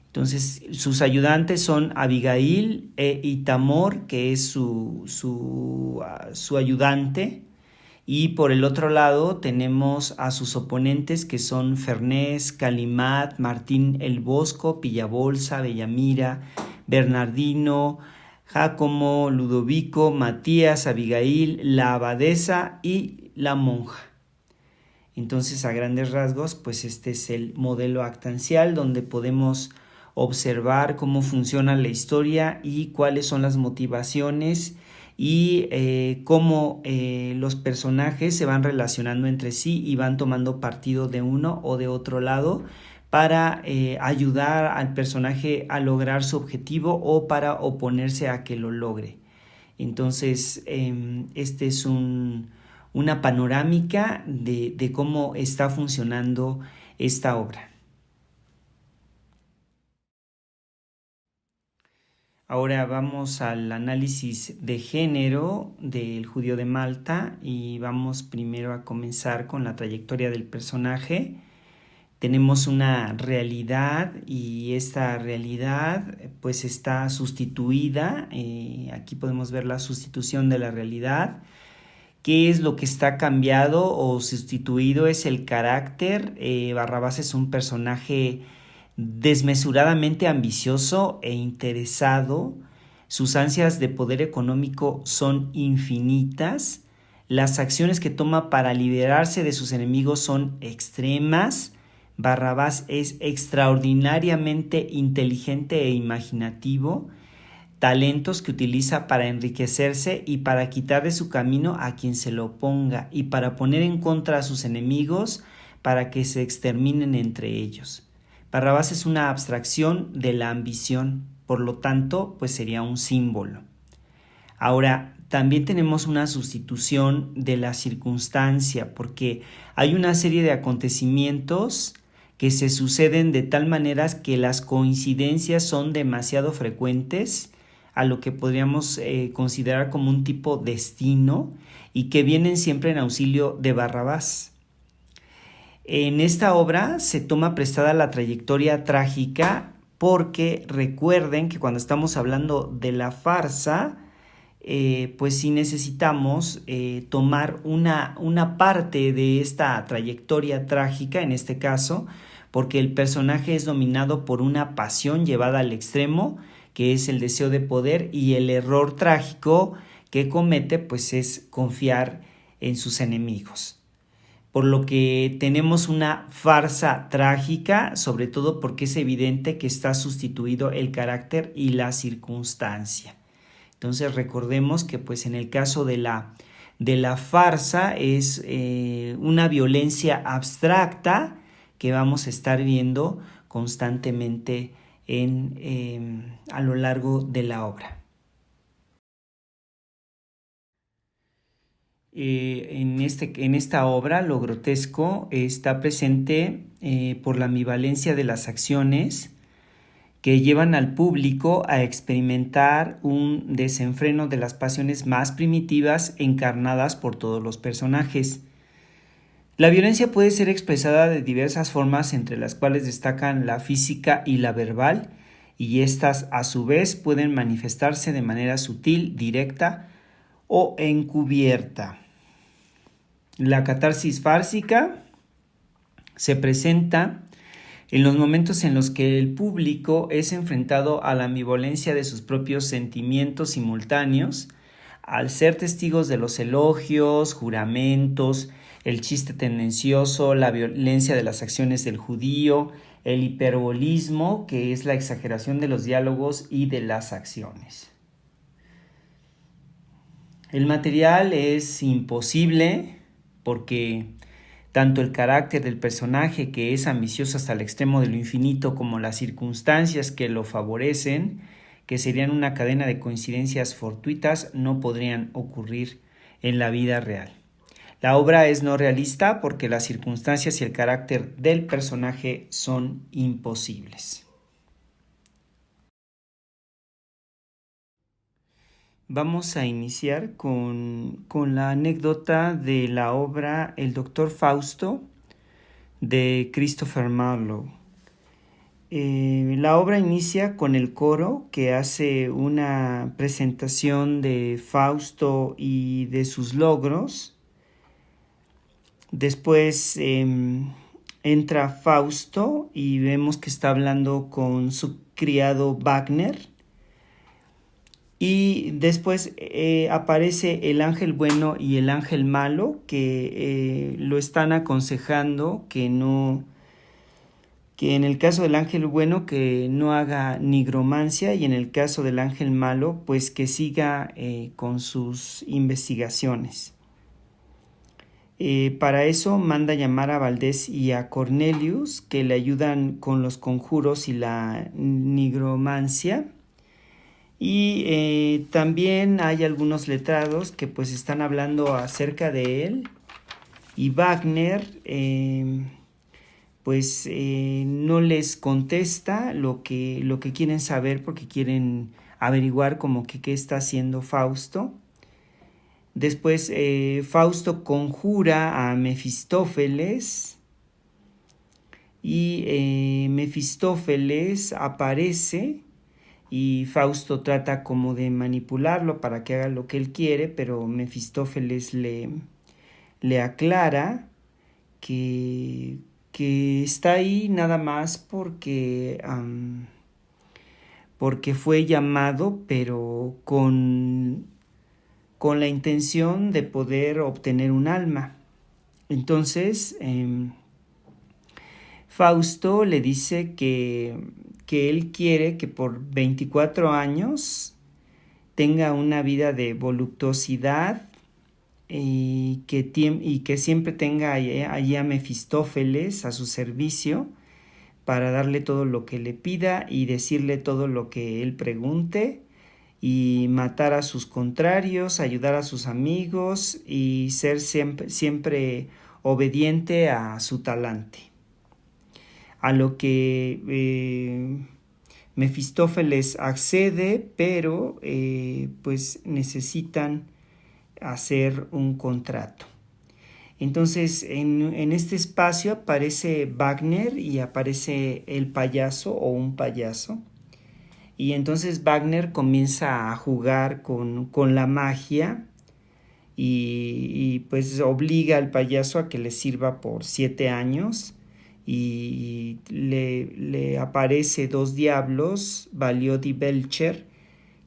Entonces, sus ayudantes son Abigail e Itamor, que es su ayudante. Y por el otro lado tenemos a sus oponentes, que son Fernés, Kalimat, Martín el Bosco, Pillabolsa, Bellamira, Bernardino, Jácomo, Ludovico, Matías, Abigail, la abadesa y la monja. Entonces, a grandes rasgos, pues este es el modelo actancial donde podemos observar cómo funciona la historia y cuáles son las motivaciones y cómo los personajes se van relacionando entre sí y van tomando partido de uno o de otro lado para ayudar al personaje a lograr su objetivo o para oponerse a que lo logre. Entonces, este es una panorámica de cómo está funcionando esta obra. Ahora vamos al análisis de género del Judío de Malta y vamos primero a comenzar con la trayectoria del personaje. Tenemos una realidad y esta realidad pues está sustituida. Aquí podemos ver la sustitución de la realidad. ¿Qué es lo que está cambiado o sustituido? Es el carácter. Barrabás es un personaje desmesuradamente ambicioso e interesado. Sus ansias de poder económico son infinitas. Las acciones que toma para liberarse de sus enemigos son extremas. Barrabás es extraordinariamente inteligente e imaginativo, talentos que utiliza para enriquecerse y para quitar de su camino a quien se lo oponga y para poner en contra a sus enemigos para que se exterminen entre ellos. Barrabás es una abstracción de la ambición, por lo tanto, pues sería un símbolo. Ahora, también tenemos una sustitución de la circunstancia, porque hay una serie de acontecimientos que se suceden de tal manera que las coincidencias son demasiado frecuentes a lo que podríamos considerar como un tipo destino y que vienen siempre en auxilio de Barrabás. En esta obra se toma prestada la trayectoria trágica porque recuerden que cuando estamos hablando de la farsa, pues sí necesitamos tomar una parte de esta trayectoria trágica, en este caso, porque el personaje es dominado por una pasión llevada al extremo, que es el deseo de poder, y el error trágico que comete pues es confiar en sus enemigos. Por lo que tenemos una farsa trágica, sobre todo porque es evidente que está sustituido el carácter y la circunstancia. Entonces recordemos que pues en el caso de la farsa es una violencia abstracta que vamos a estar viendo constantemente a lo largo de la obra. En esta obra lo grotesco está presente por la ambivalencia de las acciones que llevan al público a experimentar un desenfreno de las pasiones más primitivas encarnadas por todos los personajes. La violencia puede ser expresada de diversas formas, entre las cuales destacan la física y la verbal, y estas a su vez pueden manifestarse de manera sutil, directa o encubierta. La catarsis fársica se presenta en los momentos en los que el público es enfrentado a la ambivalencia de sus propios sentimientos simultáneos, al ser testigos de los elogios, juramentos, el chiste tendencioso, la violencia de las acciones del judío, el hiperbolismo, que es la exageración de los diálogos y de las acciones. El material es imposible porque tanto el carácter del personaje, que es ambicioso hasta el extremo de lo infinito, como las circunstancias que lo favorecen, que serían una cadena de coincidencias fortuitas, no podrían ocurrir en la vida real. La obra es no realista porque las circunstancias y el carácter del personaje son imposibles. Vamos a iniciar con la anécdota de la obra El Doctor Fausto de Christopher Marlowe. La obra inicia con el coro que hace una presentación de Fausto y de sus logros. Después entra Fausto y vemos que está hablando con su criado Wagner. Y después aparece el ángel bueno y el ángel malo que lo están aconsejando que que en el caso del ángel bueno que no haga nigromancia y en el caso del ángel malo pues que siga con sus investigaciones. Para eso manda llamar a Valdés y a Cornelius, que le ayudan con los conjuros y la nigromancia. Y también hay algunos letrados que pues están hablando acerca de él. Y Wagner no les contesta lo que quieren saber, porque quieren averiguar como que qué está haciendo Fausto. Después Fausto conjura a Mefistófeles y Mefistófeles aparece y Fausto trata como de manipularlo para que haga lo que él quiere, pero Mefistófeles le aclara que está ahí nada más porque fue llamado, pero con la intención de poder obtener un alma. Entonces, Fausto le dice que él quiere que por 24 años tenga una vida de voluptuosidad y que siempre tenga allí a Mefistófeles a su servicio para darle todo lo que le pida y decirle todo lo que él pregunte, y matar a sus contrarios, ayudar a sus amigos y ser siempre obediente a su talante. A lo que Mefistófeles accede, pero pues necesitan hacer un contrato. Entonces en este espacio aparece Wagner y aparece el payaso o un payaso. Y entonces Wagner comienza a jugar con la magia y pues obliga al payaso a que le sirva por 7 años y le aparece 2 diablos, Valiot y Belcher,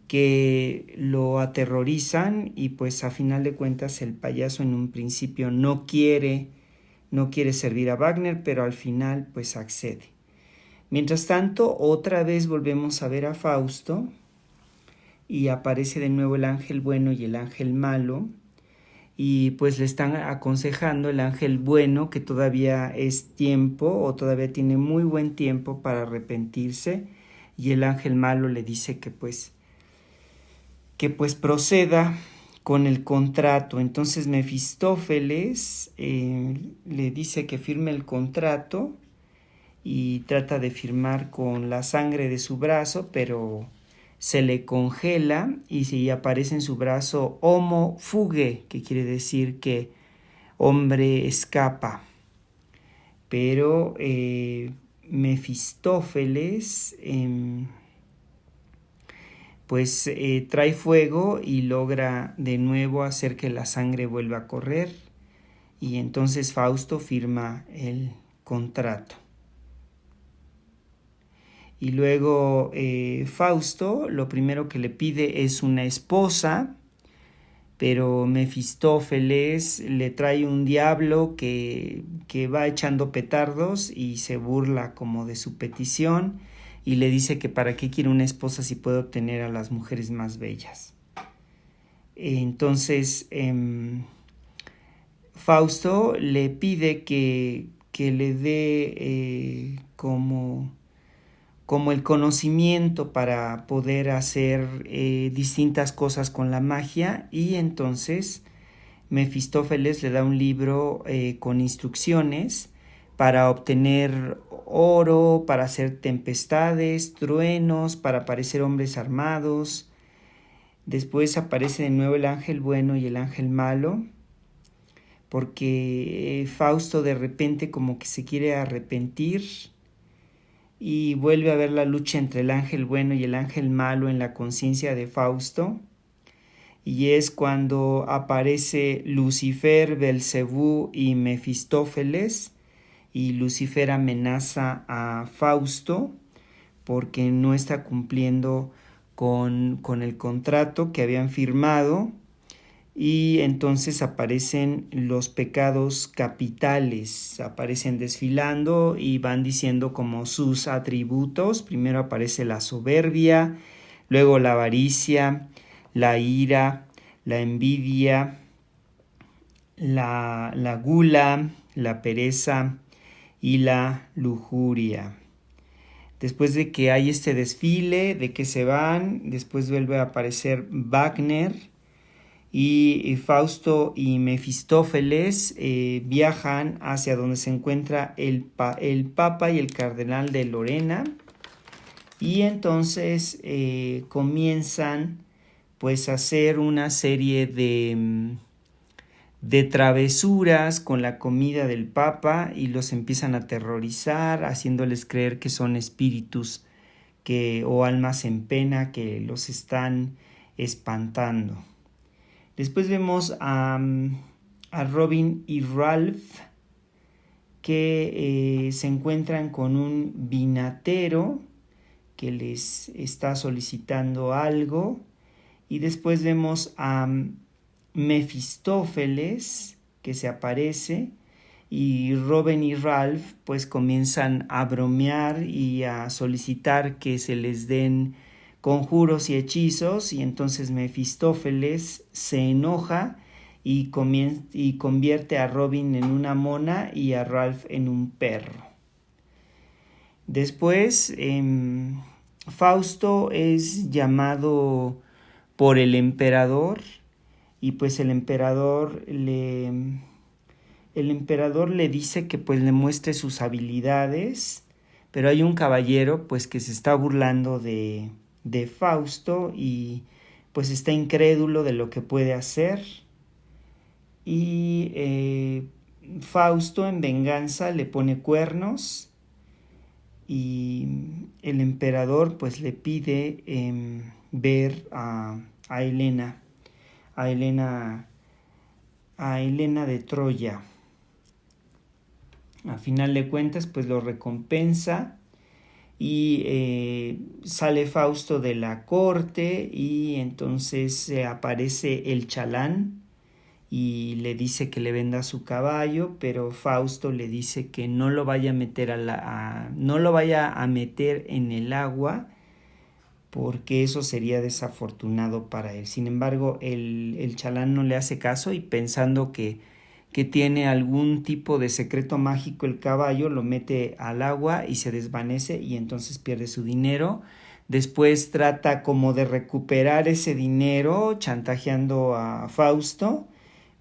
que lo aterrorizan y pues a final de cuentas el payaso en un principio no quiere servir a Wagner, pero al final pues accede. Mientras tanto, otra vez volvemos a ver a Fausto y aparece de nuevo el ángel bueno y el ángel malo, y pues le están aconsejando el ángel bueno que todavía es tiempo o todavía tiene muy buen tiempo para arrepentirse, y el ángel malo le dice que pues proceda con el contrato. Entonces Mefistófeles le dice que firme el contrato y trata de firmar con la sangre de su brazo, pero se le congela y aparece en su brazo homo fuge, que quiere decir que hombre escapa. Pero Mefistófeles trae fuego y logra de nuevo hacer que la sangre vuelva a correr, y entonces Fausto firma el contrato. Y luego Fausto lo primero que le pide es una esposa, pero Mefistófeles le trae un diablo que va echando petardos y se burla como de su petición y le dice que para qué quiere una esposa si puede obtener a las mujeres más bellas. Entonces Fausto le pide que le dé como el conocimiento para poder hacer distintas cosas con la magia, y entonces Mefistófeles le da un libro con instrucciones para obtener oro, para hacer tempestades, truenos, para parecer hombres armados. Después aparece de nuevo el ángel bueno y el ángel malo, porque Fausto de repente como que se quiere arrepentir y vuelve a ver la lucha entre el ángel bueno y el ángel malo en la conciencia de Fausto, y es cuando aparece Lucifer, Belcebú y Mefistófeles, y Lucifer amenaza a Fausto porque no está cumpliendo con el contrato que habían firmado, y entonces aparecen los pecados capitales, aparecen desfilando y van diciendo como sus atributos. Primero aparece la soberbia, luego la avaricia, la ira, la envidia, la gula, la pereza y la lujuria. Después de que hay este desfile, de que se van, después vuelve a aparecer Wagner y Fausto y Mefistófeles viajan hacia donde se encuentra el Papa y el Cardenal de Lorena, y entonces comienzan pues a hacer una serie de travesuras con la comida del Papa y los empiezan a aterrorizar, haciéndoles creer que son espíritus o almas en pena que los están espantando. Después vemos a Robin y Ralph que se encuentran con un vinatero que les está solicitando algo, y después vemos a Mefistófeles que se aparece, y Robin y Ralph pues comienzan a bromear y a solicitar que se les den conjuros y hechizos, y entonces Mefistófeles se enoja y convierte a Robin en una mona y a Ralph en un perro. Después Fausto es llamado por el emperador, y pues el emperador le dice que pues le muestre sus habilidades, pero hay un caballero pues que se está burlando de Fausto y pues está incrédulo de lo que puede hacer, y Fausto en venganza le pone cuernos, y el emperador pues le pide ver a Helena de Troya. A final de cuentas pues lo recompensa, y sale Fausto de la corte, y entonces aparece el chalán y le dice que le venda su caballo, pero Fausto le dice que no lo vaya a meter no lo vaya a meter en el agua, porque eso sería desafortunado para él. Sin embargo, el chalán no le hace caso, y pensando que tiene algún tipo de secreto mágico el caballo, lo mete al agua y se desvanece, y entonces pierde su dinero. Después trata como de recuperar ese dinero chantajeando a Fausto,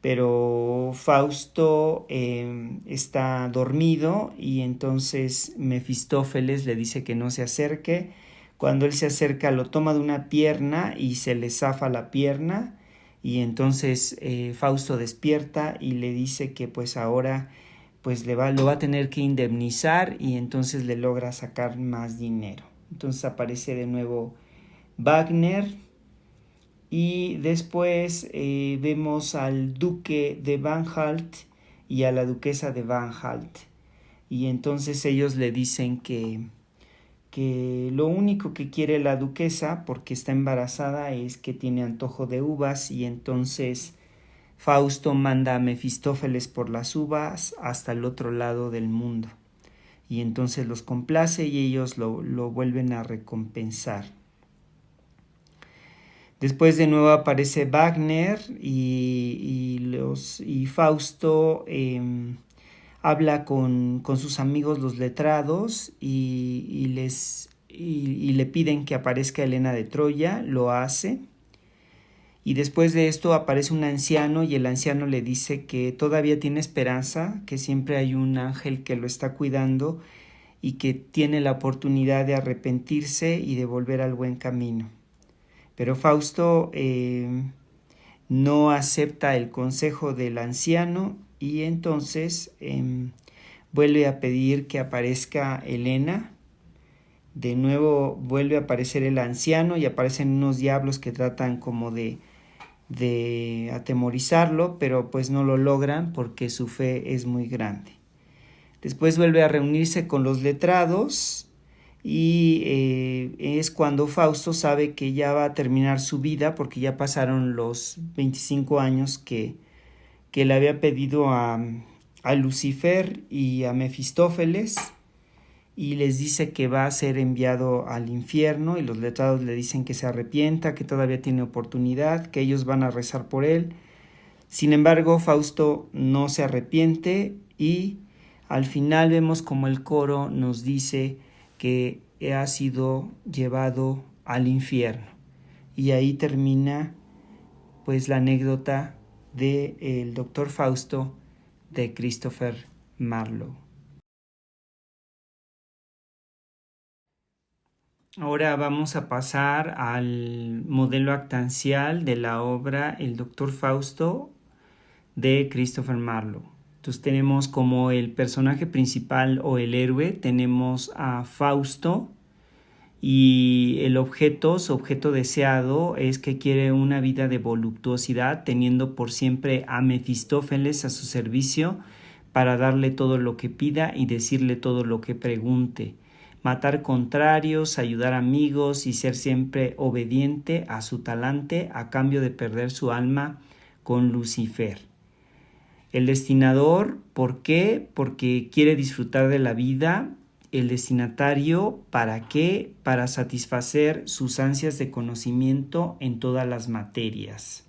pero Fausto está dormido, y entonces Mefistófeles le dice que no se acerque. Cuando él se acerca lo toma de una pierna y se le zafa la pierna, y entonces Fausto despierta y le dice que pues ahora pues lo va a tener que indemnizar, y entonces le logra sacar más dinero. Entonces aparece de nuevo Wagner, y después vemos al duque de Vanhalt y a la duquesa de Vanhalt, y entonces ellos le dicen que lo único que quiere la duquesa, porque está embarazada, es que tiene antojo de uvas, y entonces Fausto manda a Mefistófeles por las uvas hasta el otro lado del mundo, y entonces los complace y ellos lo vuelven a recompensar. Después de nuevo aparece Wagner, y Fausto habla con sus amigos los letrados, y le piden que aparezca Helena de Troya. Lo hace, y después de esto aparece un anciano, y el anciano le dice que todavía tiene esperanza, que siempre hay un ángel que lo está cuidando, y que tiene la oportunidad de arrepentirse y de volver al buen camino. Pero Fausto no acepta el consejo del anciano, y entonces vuelve a pedir que aparezca Helena. De nuevo vuelve a aparecer el anciano, y aparecen unos diablos que tratan como de atemorizarlo, pero pues no lo logran porque su fe es muy grande. Después vuelve a reunirse con los letrados, y es cuando Fausto sabe que ya va a terminar su vida porque ya pasaron los 25 años que le había pedido a Lucifer y a Mefistófeles, y les dice que va a ser enviado al infierno, y los letrados le dicen que se arrepienta, que todavía tiene oportunidad, que ellos van a rezar por él. Sin embargo, Fausto no se arrepiente y al final vemos como el coro nos dice que ha sido llevado al infierno. Y ahí termina pues la anécdota del doctor Fausto de Christopher Marlowe. Ahora vamos a pasar al modelo actancial de la obra El Doctor Fausto de Christopher Marlowe. Entonces tenemos como el personaje principal o el héroe, tenemos a Fausto, y su objeto deseado es que quiere una vida de voluptuosidad, teniendo por siempre a Mefistófeles a su servicio para darle todo lo que pida y decirle todo lo que pregunte, matar contrarios, ayudar amigos y ser siempre obediente a su talante a cambio de perder su alma con Lucifer. El destinador, ¿por qué? Porque quiere disfrutar de la vida. El destinatario, ¿para qué? Para satisfacer sus ansias de conocimiento en todas las materias.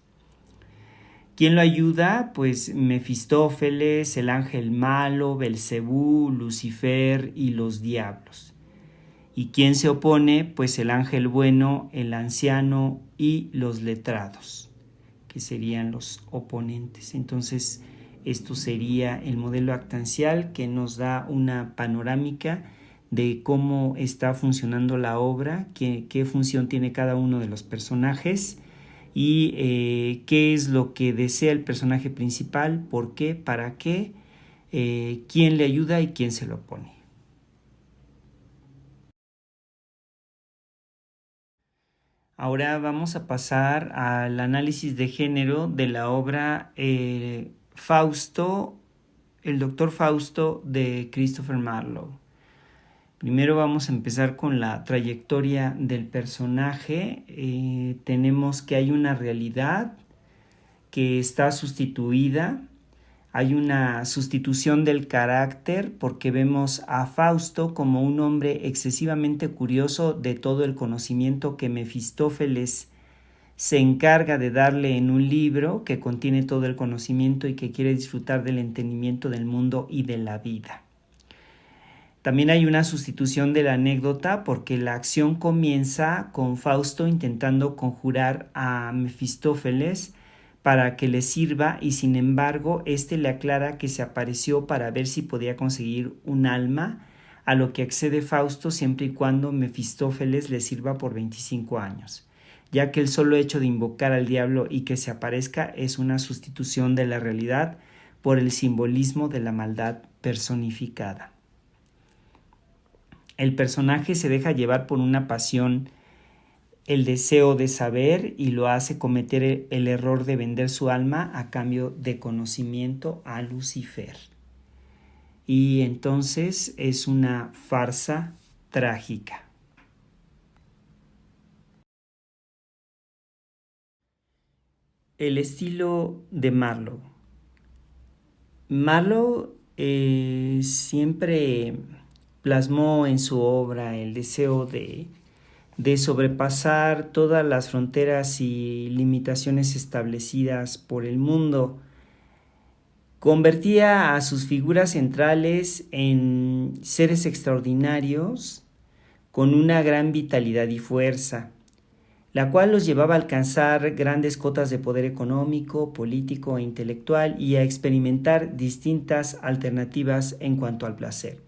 ¿Quién lo ayuda? Pues Mefistófeles, el ángel malo, Belcebú, Lucifer y los diablos. ¿Y quién se opone? Pues el ángel bueno, el anciano y los letrados, que serían los oponentes. Entonces, esto sería el modelo actancial, que nos da una panorámica de cómo está funcionando la obra, qué función tiene cada uno de los personajes y qué es lo que desea el personaje principal, por qué, para qué, quién le ayuda y quién se lo opone. Ahora vamos a pasar al análisis de género de la obra Fausto, el Doctor Fausto de Christopher Marlowe. Primero vamos a empezar con la trayectoria del personaje. Tenemos que hay una realidad que está sustituida. Hay una sustitución del carácter porque vemos a Fausto como un hombre excesivamente curioso de todo el conocimiento que Mefistófeles se encarga de darle en un libro que contiene todo el conocimiento y que quiere disfrutar del entendimiento del mundo y de la vida. También hay una sustitución de la anécdota porque la acción comienza con Fausto intentando conjurar a Mefistófeles para que le sirva, y sin embargo éste le aclara que se apareció para ver si podía conseguir un alma, a lo que accede Fausto siempre y cuando Mefistófeles le sirva por 25 años, ya que el solo hecho de invocar al diablo y que se aparezca es una sustitución de la realidad por el simbolismo de la maldad personificada. El personaje se deja llevar por una pasión, el deseo de saber, y lo hace cometer el error de vender su alma a cambio de conocimiento a Lucifer. Y entonces es una farsa trágica. El estilo de Marlowe. Marlowe siempre plasmó en su obra el deseo de sobrepasar todas las fronteras y limitaciones establecidas por el mundo. Convertía a sus figuras centrales en seres extraordinarios con una gran vitalidad y fuerza, la cual los llevaba a alcanzar grandes cotas de poder económico, político e intelectual y a experimentar distintas alternativas en cuanto al placer.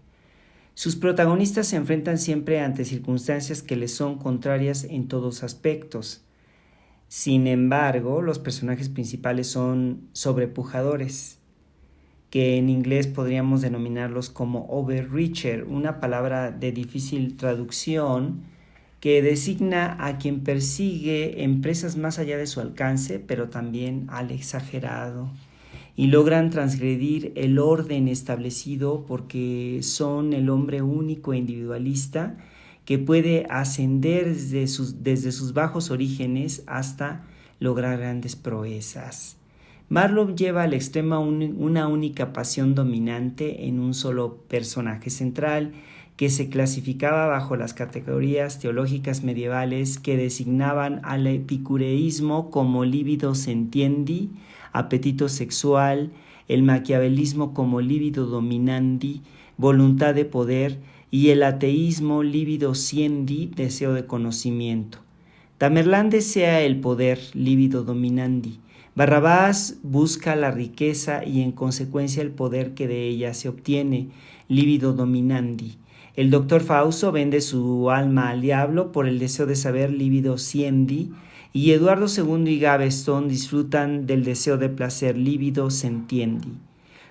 Sus protagonistas se enfrentan siempre ante circunstancias que les son contrarias en todos aspectos. Sin embargo, los personajes principales son sobrepujadores, que en inglés podríamos denominarlos como overreacher, una palabra de difícil traducción que designa a quien persigue empresas más allá de su alcance, pero también al exagerado, y logran transgredir el orden establecido porque son el hombre único e individualista que puede ascender desde sus bajos orígenes hasta lograr grandes proezas. Marlowe lleva al extremo una única pasión dominante en un solo personaje central, que se clasificaba bajo las categorías teológicas medievales que designaban al epicureísmo como libido sentiendi, apetito sexual, el maquiavelismo como libido dominandi, voluntad de poder, y el ateísmo libido siendi, deseo de conocimiento. Tamerlán desea el poder, libido dominandi. Barrabás busca la riqueza y en consecuencia el poder que de ella se obtiene, libido dominandi. El doctor Fausto vende su alma al diablo por el deseo de saber, libido siendi, y Eduardo II y Gaveston disfrutan del deseo de placer, libido sentiendi.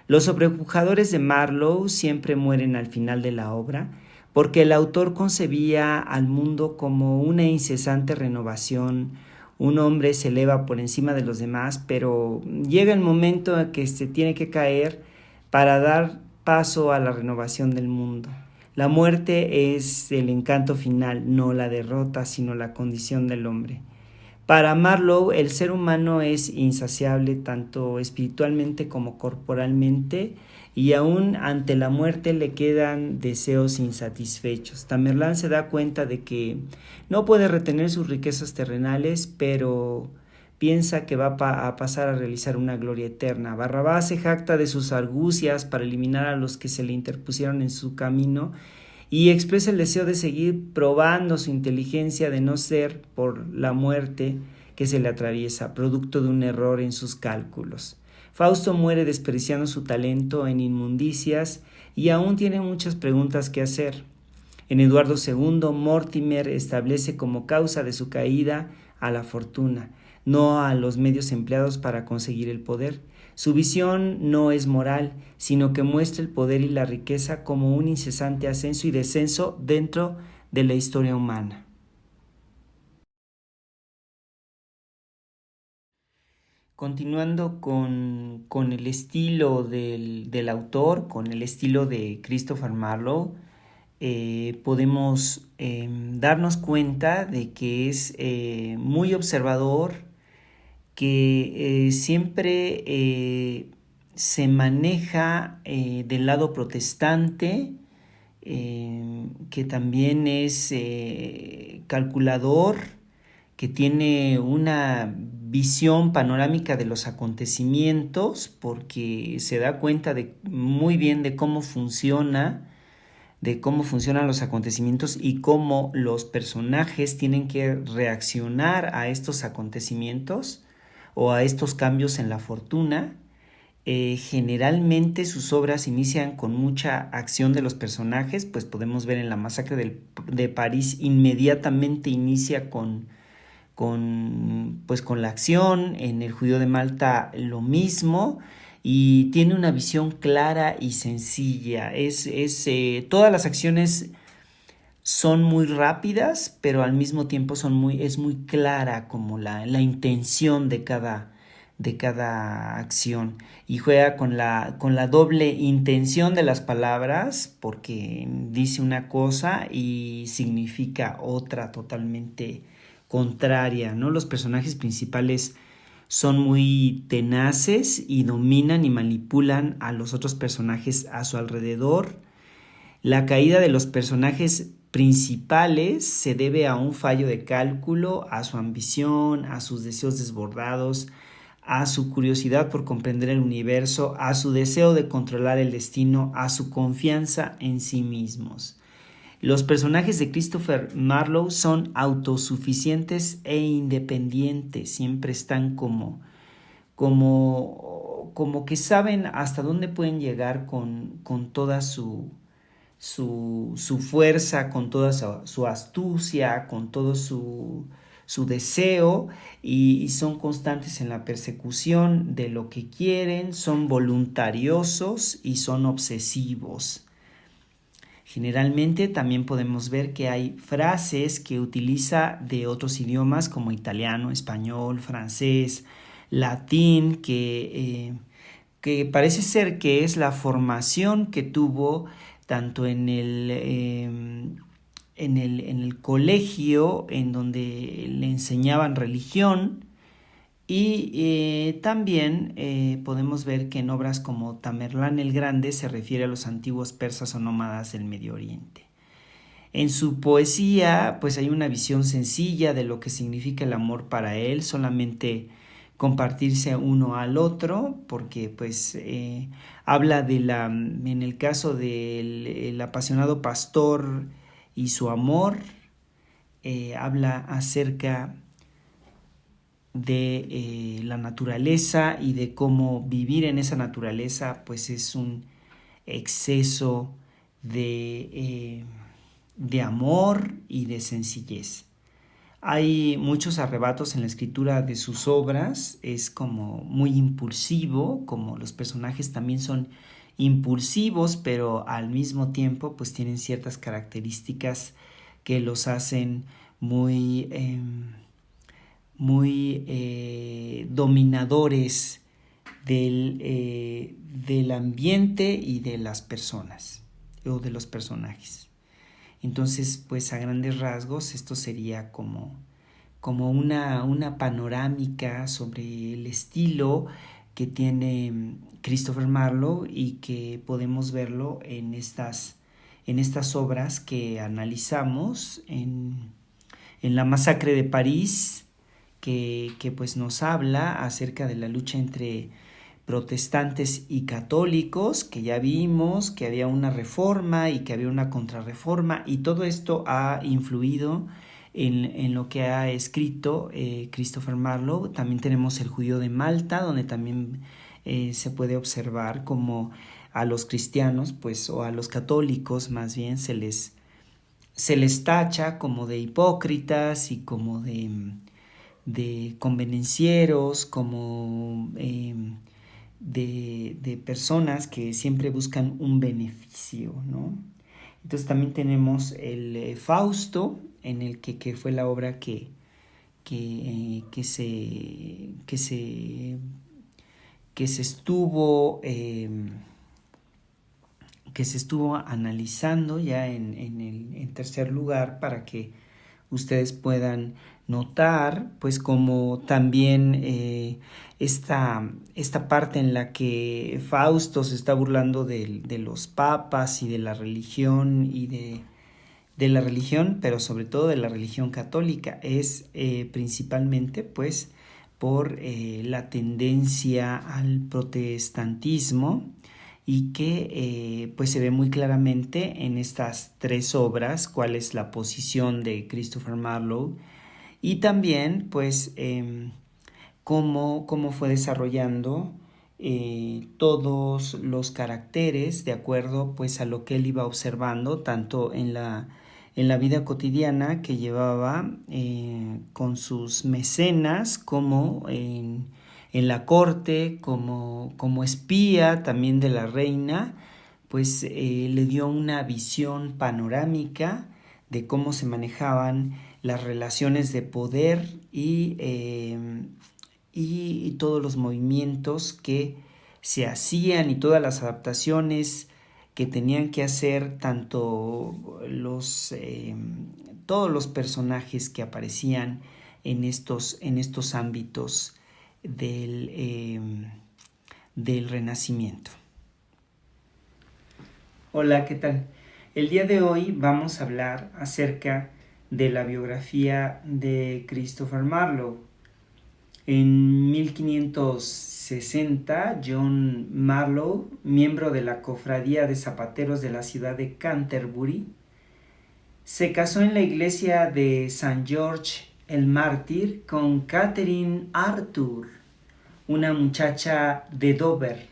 Los sobrepujadores de Marlowe siempre mueren al final de la obra, porque el autor concebía al mundo como una incesante renovación. Un hombre se eleva por encima de los demás, pero llega el momento en que se tiene que caer para dar paso a la renovación del mundo. La muerte es el encanto final, no la derrota, sino la condición del hombre. Para Marlowe, el ser humano es insaciable tanto espiritualmente como corporalmente, y aún ante la muerte le quedan deseos insatisfechos. Tamerlán se da cuenta de que no puede retener sus riquezas terrenales, pero piensa que va a pasar a realizar una gloria eterna. Barrabás se jacta de sus argucias para eliminar a los que se le interpusieron en su camino y expresa el deseo de seguir probando su inteligencia, de no ser por la muerte que se le atraviesa, producto de un error en sus cálculos. Fausto muere desperdiciando su talento en inmundicias y aún tiene muchas preguntas que hacer. En Eduardo II, Mortimer establece como causa de su caída a la fortuna, no a los medios empleados para conseguir el poder. Su visión no es moral, sino que muestra el poder y la riqueza como un incesante ascenso y descenso dentro de la historia humana. Continuando con el estilo del autor, con el estilo de Christopher Marlowe, podemos darnos cuenta de que es muy observador, que siempre se maneja del lado protestante, que también es calculador, que tiene una visión panorámica de los acontecimientos, porque se da cuenta muy bien de cómo funcionan los acontecimientos y cómo los personajes tienen que reaccionar a estos acontecimientos o a estos cambios en la fortuna. Generalmente sus obras inician con mucha acción de los personajes, pues podemos ver en la masacre de París, inmediatamente inicia con la acción. En El Judío de Malta lo mismo, y tiene una visión clara y sencilla. Todas las acciones son muy rápidas, pero al mismo tiempo es muy clara como la intención de cada acción, y juega con la doble intención de las palabras, porque dice una cosa y significa otra totalmente contraria, ¿no? Los personajes principales son muy tenaces y dominan y manipulan a los otros personajes a su alrededor. La caída de los personajes principales se debe a un fallo de cálculo, a su ambición, a sus deseos desbordados, a su curiosidad por comprender el universo, a su deseo de controlar el destino, a su confianza en sí mismos. Los personajes de Christopher Marlowe son autosuficientes e independientes, siempre están como que saben hasta dónde pueden llegar con toda su fuerza, con toda su astucia, con todo su deseo, y son constantes en la persecución de lo que quieren, son voluntariosos y son obsesivos. Generalmente también podemos ver que hay frases que utiliza de otros idiomas como italiano, español, francés, latín, que parece ser que es la formación que tuvo tanto en en el colegio en donde le enseñaban religión y también podemos ver que en obras como Tamerlán el Grande se refiere a los antiguos persas o nómadas del Medio Oriente. En su poesía pues hay una visión sencilla de lo que significa el amor para él, solamente compartirse uno al otro, porque pues habla en el caso del apasionado pastor y su amor, habla acerca de la naturaleza y de cómo vivir en esa naturaleza pues es un exceso de amor y de sencillez. Hay muchos arrebatos en la escritura de sus obras, es como muy impulsivo, como los personajes también son impulsivos, pero al mismo tiempo pues tienen ciertas características que los hacen muy dominadores del ambiente y de las personas o de los personajes. Entonces, pues a grandes rasgos esto sería como una panorámica sobre el estilo que tiene Christopher Marlowe y que podemos verlo en estas obras que analizamos en La Masacre de París, que pues nos habla acerca de la lucha entre protestantes y católicos, que ya vimos que había una reforma y que había una contrarreforma, y todo esto ha influido en lo que ha escrito Christopher Marlowe. También tenemos El Judío de Malta, donde también se puede observar como a los cristianos, pues, o a los católicos más bien, se les tacha como de hipócritas y como de convenencieros, como de personas que siempre buscan un beneficio, ¿no? Entonces también tenemos el Fausto, en el que fue la obra que se estuvo analizando ya en tercer lugar, para que ustedes puedan notar pues como también esta parte en la que Fausto se está burlando de los papas y de la religión y de la religión, pero sobre todo de la religión católica, es principalmente pues por la tendencia al protestantismo, y que pues se ve muy claramente en estas tres obras cuál es la posición de Christopher Marlowe, y también pues cómo fue desarrollando todos los caracteres de acuerdo pues a lo que él iba observando, tanto en la vida cotidiana que llevaba con sus mecenas, como en la corte, como espía también de la reina, pues le dio una visión panorámica de cómo se manejaban las relaciones de poder y todos los movimientos que se hacían y todas las adaptaciones que tenían que hacer tanto todos los personajes que aparecían en estos ámbitos del Renacimiento. Hola, ¿qué tal? El día de hoy vamos a hablar acerca de la biografía de Christopher Marlowe. En 1560, John Marlowe, miembro de la Cofradía de Zapateros de la ciudad de Canterbury, se casó en la iglesia de St. George el Mártir con Catherine Arthur, una muchacha de Dover.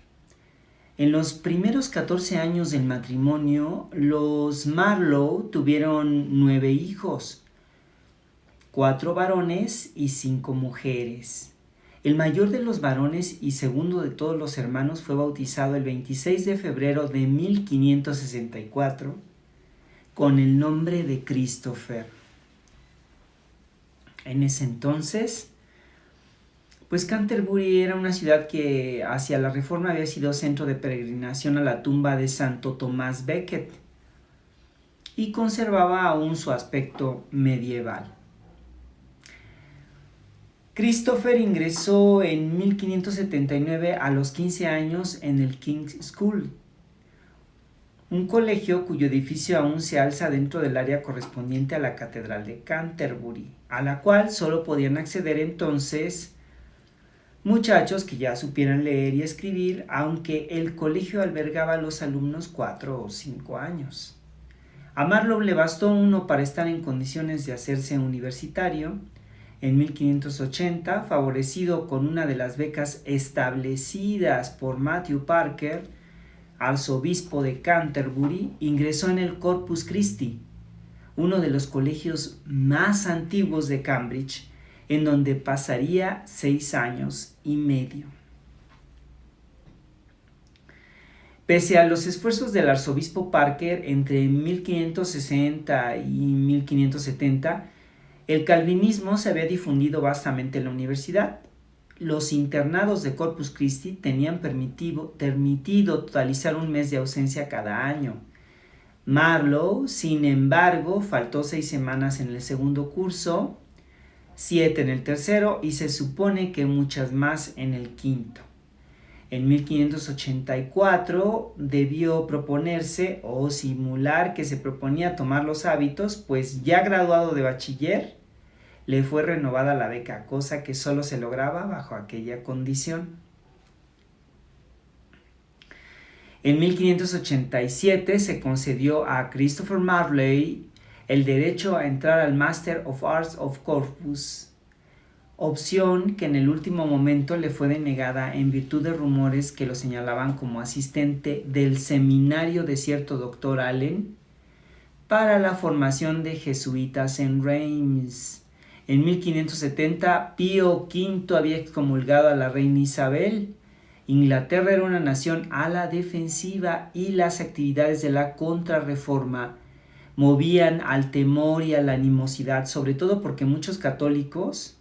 En los primeros 14 años del matrimonio, los Marlowe tuvieron 9 hijos, 4 varones y 5 mujeres. El mayor de los varones y segundo de todos los hermanos fue bautizado el 26 de febrero de 1564 con el nombre de Christopher. En ese entonces, pues Canterbury era una ciudad que hacia la Reforma había sido centro de peregrinación a la tumba de Santo Tomás Becket. y conservaba aún su aspecto medieval. Christopher ingresó en 1579 a los 15 años en el King's School, un colegio cuyo edificio aún se alza dentro del área correspondiente a la Catedral de Canterbury, a la cual solo podían acceder entonces muchachos que ya supieran leer y escribir, aunque el colegio albergaba a los alumnos 4 o 5 años. A Marlowe le bastó uno para estar en condiciones de hacerse universitario. En 1580, favorecido con una de las becas establecidas por Matthew Parker, arzobispo de Canterbury, ingresó en el Corpus Christi, uno de los colegios más antiguos de Cambridge, en donde pasaría 6 años y medio. Pese a los esfuerzos del arzobispo Parker entre 1560 y 1570, el calvinismo se había difundido vastamente en la universidad. Los internados de Corpus Christi tenían permitido totalizar un mes de ausencia cada año. Marlowe, sin embargo, faltó 6 semanas en el segundo curso, 7 en el tercero y se supone que muchas más en el quinto. En 1584 debió proponerse o simular que se proponía tomar los hábitos, pues ya graduado de bachiller, le fue renovada la beca, cosa que solo se lograba bajo aquella condición. En 1587 se concedió a Christopher Marlowe el derecho a entrar al Master of Arts of Corpus, opción que en el último momento le fue denegada en virtud de rumores que lo señalaban como asistente del seminario de cierto doctor Allen para la formación de jesuitas en Reims. En 1570, Pío V había excomulgado a la reina Isabel. Inglaterra era una nación a la defensiva y las actividades de la contrarreforma movían al temor y a la animosidad, sobre todo porque muchos católicos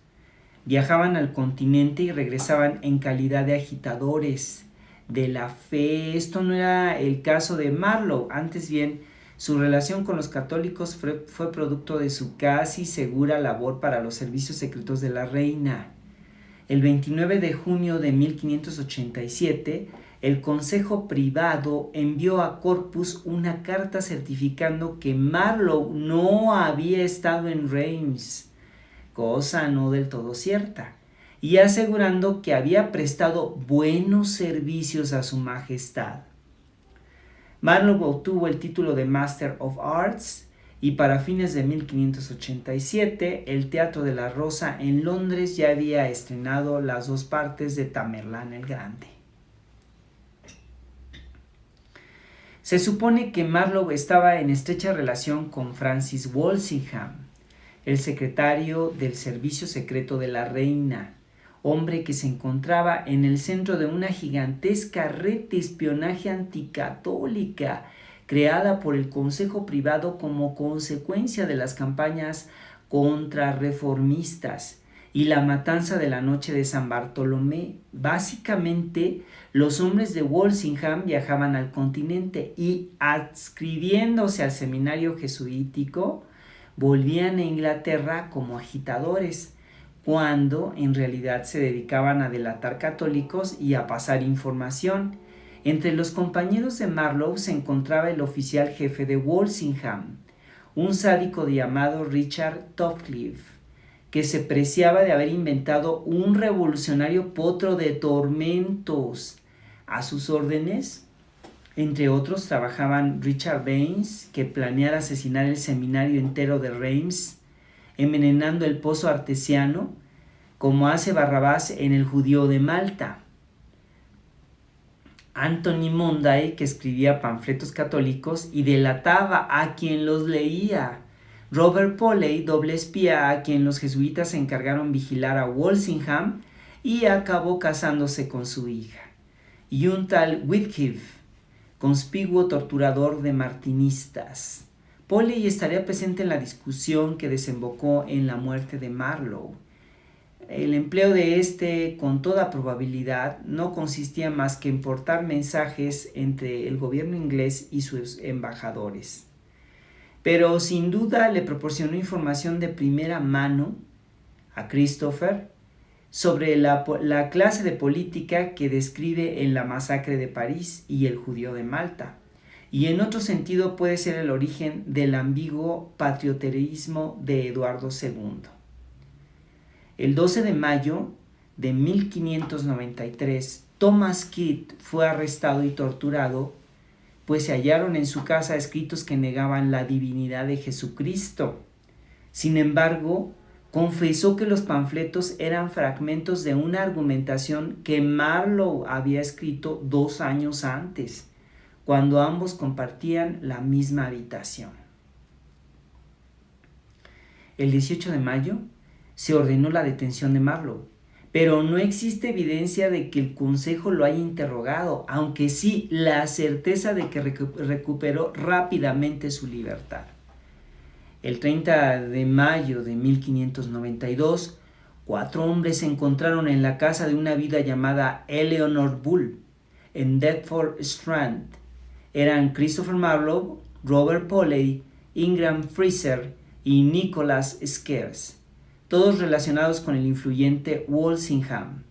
viajaban al continente y regresaban en calidad de agitadores de la fe. Esto no era el caso de Marlowe, antes bien, su relación con los católicos fue producto de su casi segura labor para los servicios secretos de la reina. El 29 de junio de 1587, el Consejo Privado envió a Corpus una carta certificando que Marlowe no había estado en Reims, cosa no del todo cierta, y asegurando que había prestado buenos servicios a su majestad. Marlowe obtuvo el título de Master of Arts y para fines de 1587 el Teatro de la Rosa en Londres ya había estrenado las 2 partes de Tamerlán el Grande. Se supone que Marlowe estaba en estrecha relación con Francis Walsingham, el secretario del Servicio Secreto de la Reina, hombre que se encontraba en el centro de una gigantesca red de espionaje anticatólica creada por el Consejo Privado como consecuencia de las campañas contrarreformistas y la matanza de la noche de San Bartolomé. Básicamente, los hombres de Walsingham viajaban al continente y, adscribiéndose al seminario jesuítico, volvían a Inglaterra como agitadores, cuando en realidad se dedicaban a delatar católicos y a pasar información. Entre los compañeros de Marlowe se encontraba el oficial jefe de Walsingham, un sádico llamado Richard Topcliffe, que se preciaba de haber inventado un revolucionario potro de tormentos. A sus órdenes, entre otros, trabajaban Richard Baines, que planeara asesinar el seminario entero de Reims, envenenando el pozo artesiano, como hace Barrabás en El Judío de Malta. Anthony Monday, que escribía panfletos católicos y delataba a quien los leía. Robert Poley, doble espía a quien los jesuitas se encargaron vigilar a Walsingham y acabó casándose con su hija. Y un tal Whitgift, conspiguo torturador de martinistas. Poley estaría presente en la discusión que desembocó en la muerte de Marlowe. El empleo de con toda probabilidad, no consistía más que en portar mensajes entre el gobierno inglés y sus embajadores. pero sin duda le proporcionó información de primera mano a Christopher sobre la clase de política que describe en la masacre de París y el judío de Malta. Y en otro sentido puede ser el origen del ambiguo patrioterismo de Eduardo II. El 12 de mayo de 1593, Thomas Kidd fue arrestado y torturado, pues se hallaron en su casa escritos que negaban la divinidad de Jesucristo. Sin embargo, confesó que los panfletos eran fragmentos de una argumentación que Marlowe había escrito 2 años antes, cuando ambos compartían la misma habitación. El 18 de mayo se ordenó la detención de Marlowe, pero no existe evidencia de que el consejo lo haya interrogado, aunque sí la certeza de que recuperó rápidamente su libertad. El 30 de mayo de 1592, 4 hombres se encontraron en la casa de una viuda llamada Eleanor Bull, en Deptford Strand. Eran Christopher Marlowe, Robert Poley, Ingram Fraser y Nicholas Scarce, todos relacionados con el influyente Walsingham.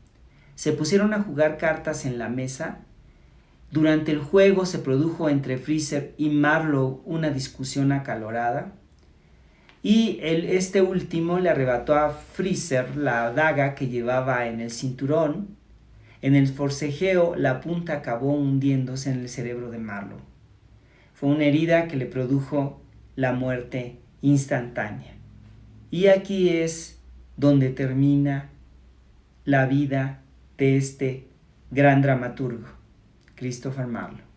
Se pusieron a jugar cartas en la mesa. Durante el juego se produjo entre Fraser y Marlowe una discusión acalorada, y este último le arrebató a Fraser la daga que llevaba en el cinturón. En el forcejeo, la punta acabó hundiéndose en el cerebro de Marlowe. Fue una herida que le produjo la muerte instantánea. Y aquí es donde termina la vida de este gran dramaturgo, Christopher Marlowe.